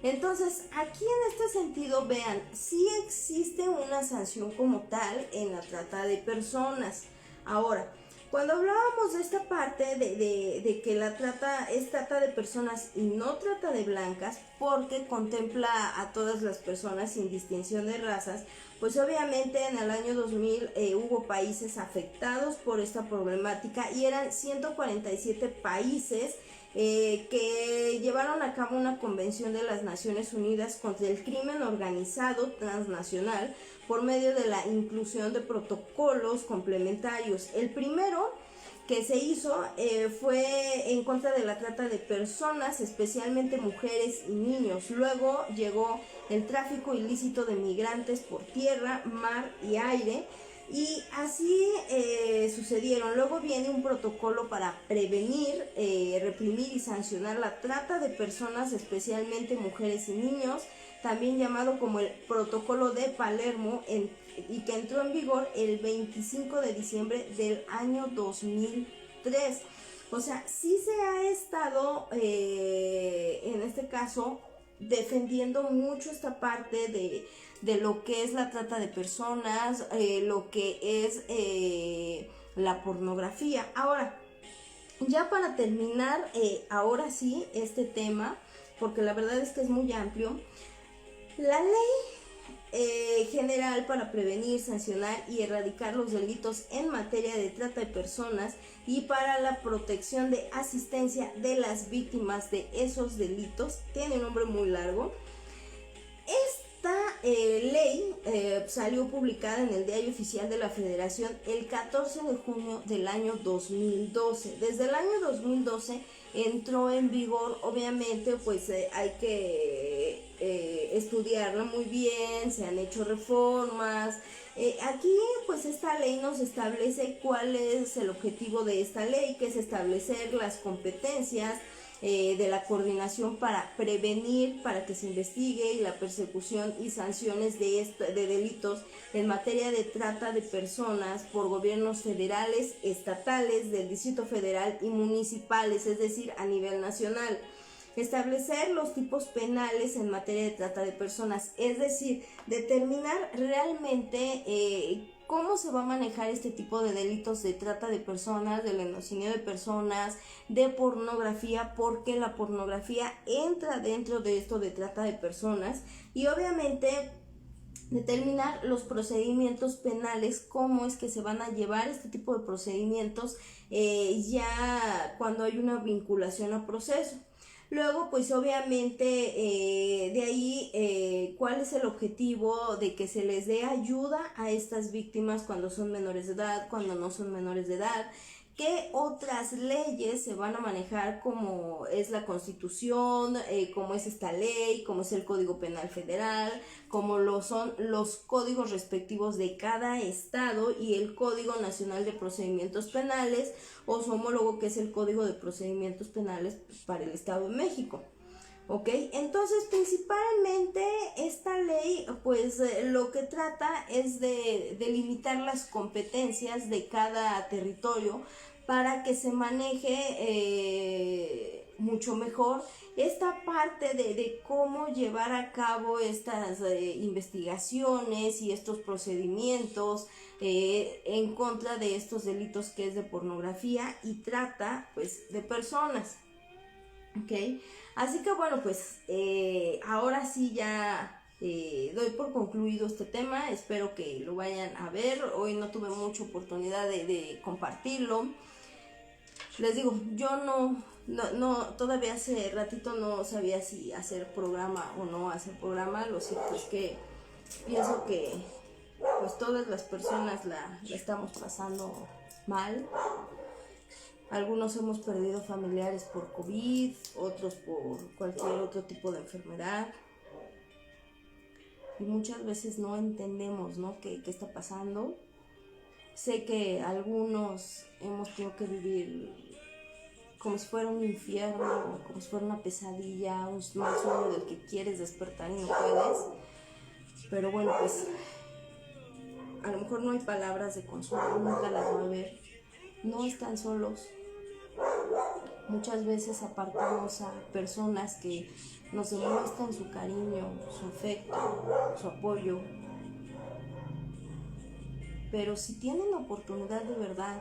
Entonces, aquí en este sentido, vean, sí existe una sanción como tal en la trata de personas. Ahora, cuando hablábamos de esta parte de que la trata es trata de personas y no trata de blancas, porque contempla a todas las personas sin distinción de razas, pues obviamente en el año 2000 hubo países afectados por esta problemática y eran 147 países que llevaron a cabo una convención de las Naciones Unidas contra el crimen organizado transnacional por medio de la inclusión de protocolos complementarios. El primero que se hizo fue en contra de la trata de personas, especialmente mujeres y niños. Luego llegó el tráfico ilícito de migrantes por tierra, mar y aire. Y así sucedieron. Luego viene un protocolo para prevenir, reprimir y sancionar la trata de personas, especialmente mujeres y niños, también llamado como el Protocolo de Palermo, y que entró en vigor el 25 de diciembre del año 2003. O sea, sí se ha estado, en este caso, defendiendo mucho esta parte de lo que es la trata de personas, lo que es la pornografía. Ahora, ya para terminar, ahora sí, este tema, porque la verdad es que es muy amplio, la ley general para prevenir, sancionar y erradicar los delitos en materia de trata de personas y para la protección de asistencia de las víctimas de esos delitos, tiene un nombre muy largo. Esta ley salió publicada en el Diario Oficial de la Federación el 14 de junio del año 2012. Desde el año 2012 entró en vigor, obviamente pues hay que estudiarla muy bien, se han hecho reformas. Aquí pues esta ley nos establece cuál es el objetivo de esta ley, que es establecer las competencias de la coordinación para prevenir, para que se investigue y la persecución y sanciones de delitos en materia de trata de personas por gobiernos federales, estatales, del Distrito Federal y municipales, es decir, a nivel nacional. Establecer los tipos penales en materia de trata de personas, es decir, determinar realmente cómo se va a manejar este tipo de delitos de trata de personas, de lenocinio de personas, de pornografía, porque la pornografía entra dentro de esto de trata de personas y obviamente determinar los procedimientos penales, cómo es que se van a llevar este tipo de procedimientos ya cuando hay una vinculación a proceso. Luego, pues obviamente de ahí, ¿cuál es el objetivo de que se les dé ayuda a estas víctimas cuando son menores de edad, cuando no son menores de edad? ¿Qué otras leyes se van a manejar, como es la Constitución, como es esta ley, como es el Código Penal Federal, como lo son los códigos respectivos de cada estado y el Código Nacional de Procedimientos Penales o su homólogo, que es el Código de Procedimientos Penales para el Estado de México? ¿Ok? Entonces, principalmente esta ley, pues lo que trata es de delimitar las competencias de cada territorio para que se maneje mucho mejor esta parte de cómo llevar a cabo estas investigaciones y estos procedimientos en contra de estos delitos que es de pornografía y trata, pues, de personas. ¿Ok? Así que bueno, pues ahora sí ya doy por concluido este tema. Espero que lo vayan a ver. Hoy no tuve mucha oportunidad de compartirlo. Les digo, yo no, todavía hace ratito no sabía si hacer programa o no hacer programa. Lo cierto es que pienso que pues todas las personas la estamos pasando mal. Algunos hemos perdido familiares por COVID, otros por cualquier otro tipo de enfermedad. Y muchas veces no entendemos, ¿no?, qué está pasando. Sé que algunos hemos tenido que vivir como si fuera un infierno, como si fuera una pesadilla, un mal sueño del que quieres despertar y no puedes. Pero bueno, pues a lo mejor no hay palabras de consuelo, nunca las va a haber. No están solos. Muchas veces apartamos a personas que nos demuestran su cariño, su afecto, su apoyo. Pero si tienen la oportunidad de verdad,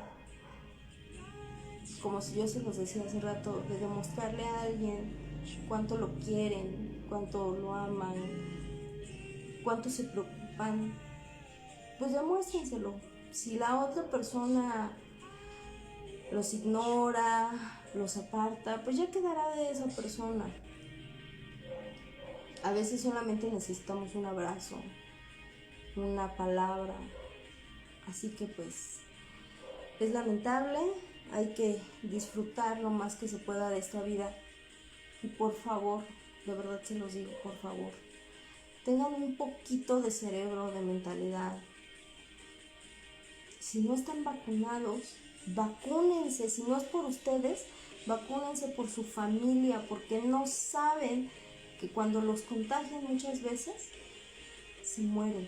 como si yo se los decía hace rato, de demostrarle a alguien cuánto lo quieren, cuánto lo aman, cuánto se preocupan, pues demuéstrenselo. Si la otra persona los ignora, los aparta, pues ya quedará de esa persona. A veces solamente necesitamos un abrazo, una palabra. Así que pues es lamentable, hay que disfrutar lo más que se pueda de esta vida. Y por favor, de verdad se los digo, por favor, tengan un poquito de cerebro, de mentalidad. Si no están vacunados, vacúnense. Si no es por ustedes, vacúnense por su familia, porque no saben que cuando los contagian muchas veces se mueren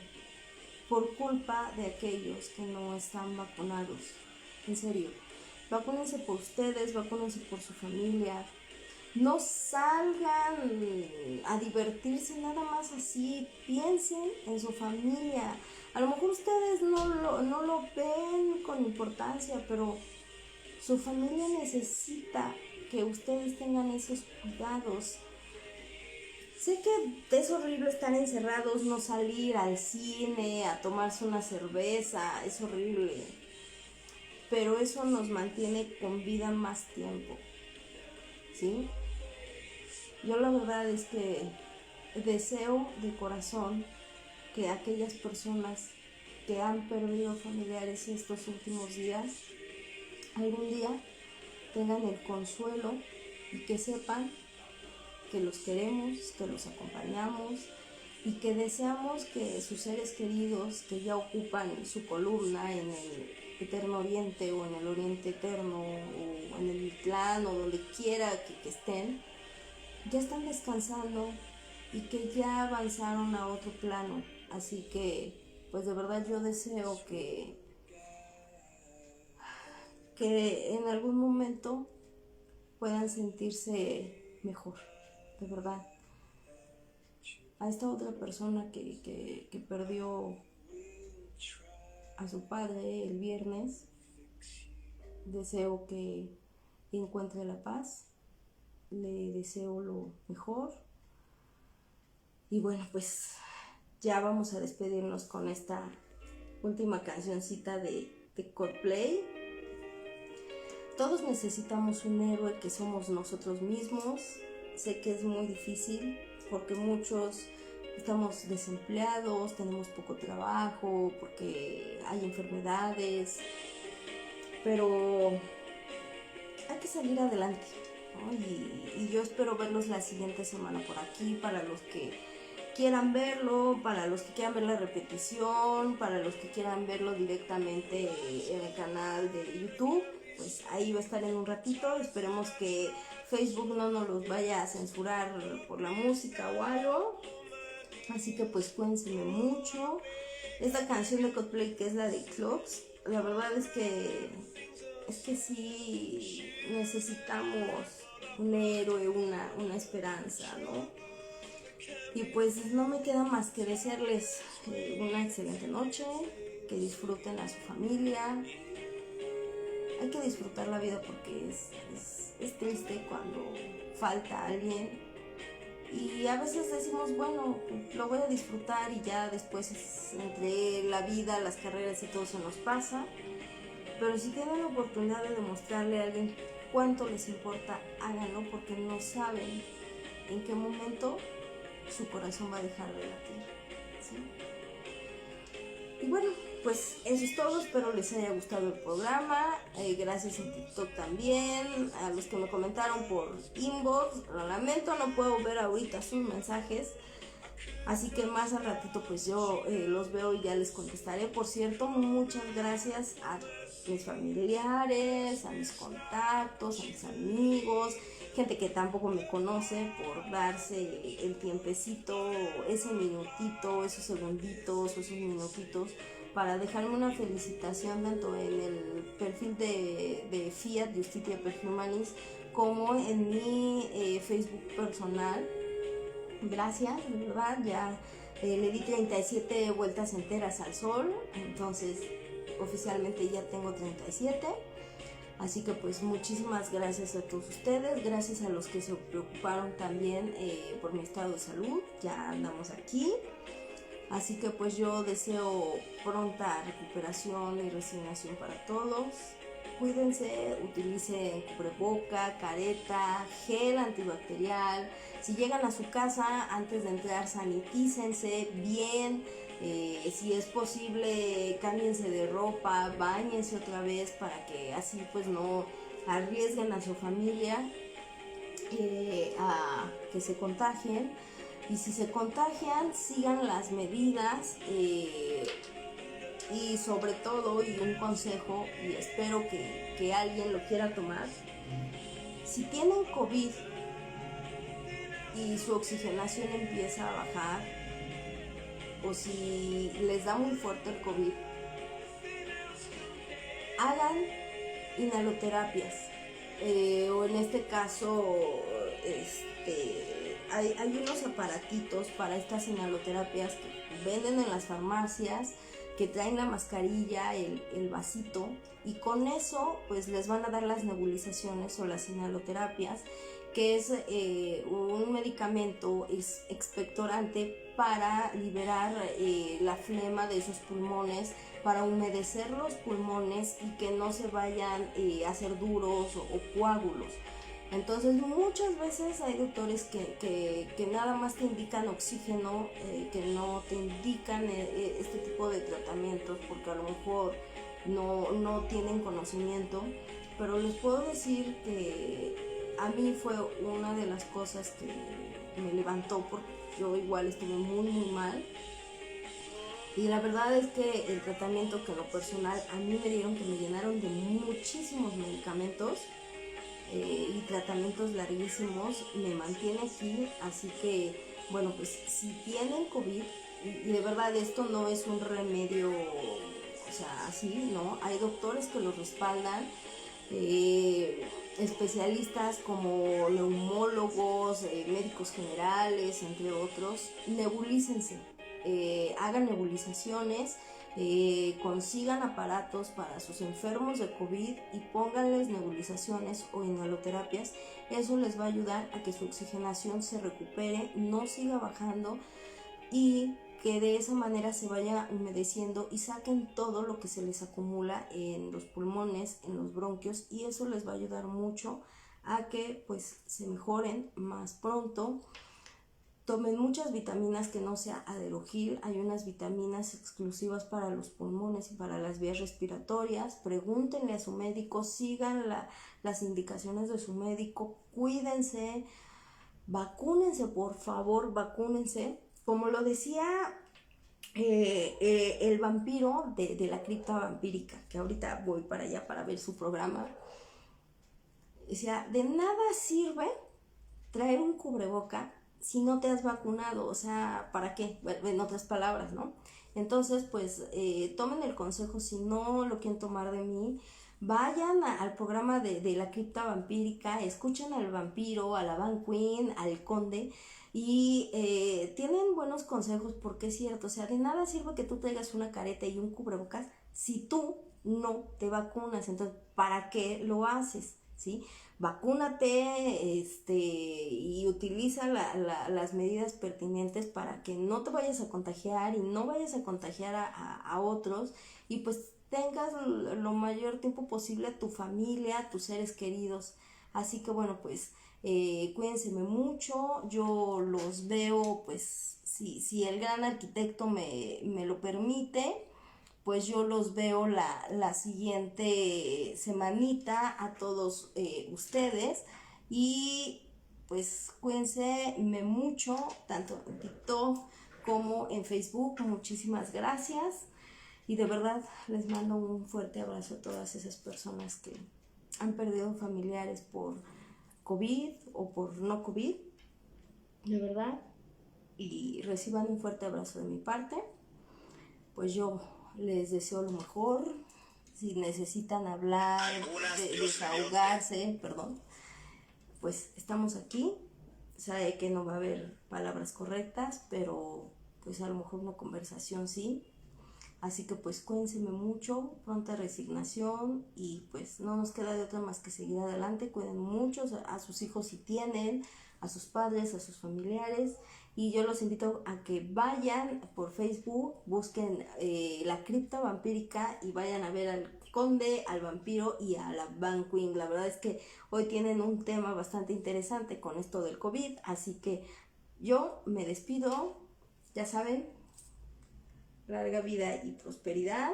por culpa de aquellos que no están vacunados. En serio, vacúnense por ustedes, vacúnense por su familia. No salgan a divertirse nada más así, piensen en su familia. A lo mejor ustedes no lo ven con importancia, pero su familia necesita que ustedes tengan esos cuidados. Sé que es horrible estar encerrados, no salir al cine, a tomarse una cerveza, es horrible. Pero eso nos mantiene con vida más tiempo, ¿sí? Yo la verdad es que deseo de corazón que aquellas personas que han perdido familiares estos últimos días, algún día tengan el consuelo y que sepan que los queremos, que los acompañamos y que deseamos que sus seres queridos que ya ocupan su columna en el eterno oriente o en el oriente eterno o en el Mictlán o donde quiera que estén, ya están descansando y que ya avanzaron a otro plano. Así que pues de verdad yo deseo que en algún momento puedan sentirse mejor, de verdad. A esta otra persona que perdió a su padre el viernes, deseo que encuentre la paz, le deseo lo mejor. Y bueno, pues ya vamos a despedirnos con esta última cancioncita de Coldplay. Todos necesitamos un héroe que somos nosotros mismos. Sé que es muy difícil porque muchos estamos desempleados, tenemos poco trabajo, porque hay enfermedades, pero hay que salir adelante, ¿no? Y yo espero verlos la siguiente semana por aquí, para los que quieran verlo, para los que quieran ver la repetición, para los que quieran verlo directamente en el canal de YouTube, pues ahí va a estar en un ratito. Esperemos que Facebook no nos los vaya a censurar por la música o algo, así que pues cuídense mucho. Esta canción de Coldplay, que es la de Clocks, la verdad es que sí necesitamos un héroe, una esperanza, ¿no? Y pues no me queda más que desearles una excelente noche, que disfruten a su familia. Hay que disfrutar la vida porque es triste cuando falta alguien. Y a veces decimos, bueno, lo voy a disfrutar y ya después entre la vida, las carreras y todo se nos pasa. Pero si tienen la oportunidad de demostrarle a alguien cuánto les importa, háganlo, porque no saben en qué momento su corazón va a dejar de latir, ¿sí? Y bueno, pues eso es todo. Espero les haya gustado el programa. Gracias en TikTok también, a los que me comentaron por inbox. Lo lamento, no puedo ver ahorita sus mensajes, así que más al ratito pues yo los veo y ya les contestaré. Por cierto, muchas gracias a mis familiares, a mis contactos, a mis amigos, gente que tampoco me conoce, por darse el tiempecito, ese minutito, esos segunditos, esos minutitos, para dejarme una felicitación tanto en el perfil de Fiat Justitia per Humanis como en mi Facebook personal. Gracias, de verdad, ya le di 37 vueltas enteras al sol, entonces oficialmente ya tengo 37. Así que pues muchísimas gracias a todos ustedes, gracias a los que se preocuparon también por mi estado de salud. Ya andamos aquí, así que pues yo deseo pronta recuperación y resignación para todos. Cuídense, utilicen cubreboca, careta, gel antibacterial. Si llegan a su casa, antes de entrar, sanitícense bien. Si es posible, cámbiense de ropa, báñense otra vez para que así pues no arriesguen a su familia a que se contagien. Y si se contagian, sigan las medidas. Y sobre todo, y un consejo, y espero que alguien lo quiera tomar: si tienen COVID y su oxigenación empieza a bajar, o si les da muy fuerte el COVID, hagan inhaloterapias, o en este caso hay unos aparatitos para estas inhaloterapias que venden en las farmacias, que traen la mascarilla, el vasito, y con eso pues les van a dar las nebulizaciones o las inhaloterapias, que es un medicamento expectorante para liberar la flema de esos pulmones, para humedecer los pulmones y que no se vayan a hacer duros o coágulos. Entonces muchas veces hay doctores que nada más te indican oxígeno, que no te indican este tipo de tratamientos porque a lo mejor no tienen conocimiento, pero les puedo decir que a mí fue una de las cosas que me levantó, porque yo igual estuve muy mal. Y la verdad es que el tratamiento que en lo personal a mí me dieron, que me llenaron de muchísimos medicamentos, y tratamientos larguísimos, me mantiene aquí. Así que bueno, pues si tienen COVID, y de verdad esto no es un remedio, o sea, así, ¿no? Hay doctores que lo respaldan, especialistas como neumólogos, médicos generales, entre otros. Nebulícense, hagan nebulizaciones, consigan aparatos para sus enfermos de COVID y pónganles nebulizaciones o inhaloterapias. Eso les va a ayudar a que su oxigenación se recupere, no siga bajando, y que de esa manera se vaya humedeciendo y saquen todo lo que se les acumula en los pulmones, en los bronquios, y eso les va a ayudar mucho a que pues se mejoren más pronto. Tomen muchas vitaminas que no sea Adelogil. Hay unas vitaminas exclusivas para los pulmones y para las vías respiratorias. Pregúntenle a su médico, sigan las indicaciones de su médico, cuídense, vacúnense, por favor, vacúnense. Como lo decía el vampiro de la cripta vampírica, que ahorita voy para allá para ver su programa, decía, de nada sirve traer un cubreboca si no te has vacunado, o sea, ¿para qué? En otras palabras, ¿no? Entonces, pues, tomen el consejo, si no lo quieren tomar de mí, vayan al programa de la cripta vampírica, escuchen al vampiro, a la Van Queen, al conde, y tienen buenos consejos, porque es cierto, o sea, de nada sirve que tú traigas una careta y un cubrebocas si tú no te vacunas. Entonces, ¿para qué lo haces? ¿Sí? Vacúnate, y utiliza las medidas pertinentes para que no te vayas a contagiar y no vayas a contagiar a otros, y pues tengas lo mayor tiempo posible a tu familia, a tus seres queridos. Así que bueno, pues cuídense mucho. Yo los veo, pues si el gran arquitecto me lo permite, pues yo los veo la siguiente semanita a todos ustedes, y pues cuídense mucho, tanto en TikTok como en Facebook. Muchísimas gracias, y de verdad les mando un fuerte abrazo a todas esas personas que han perdido familiares por COVID o por no COVID, de verdad, y reciban un fuerte abrazo de mi parte. Pues yo les deseo lo mejor. Si necesitan hablar, desahogarse, perdón, pues estamos aquí. Sabe que no va a haber palabras correctas, pero pues a lo mejor una conversación sí. Así que pues cuídense mucho, pronta resignación, y pues no nos queda de otra más que seguir adelante. Cuiden mucho a sus hijos si tienen, a sus padres, a sus familiares, y yo los invito a que vayan por Facebook, busquen la cripta vampírica y vayan a ver al conde, al vampiro y a la Van Queen. La verdad es que hoy tienen un tema bastante interesante con esto del COVID, así que yo me despido, ya saben, larga vida y prosperidad.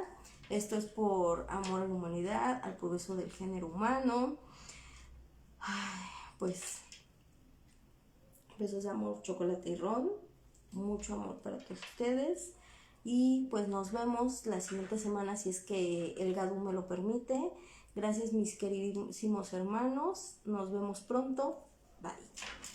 Esto es por amor a la humanidad, al progreso del género humano. Ay, pues besos de amor, chocolate y ron, mucho amor para todos ustedes, y pues nos vemos la siguiente semana si es que el Gadu me lo permite. Gracias mis queridísimos hermanos, nos vemos pronto, bye.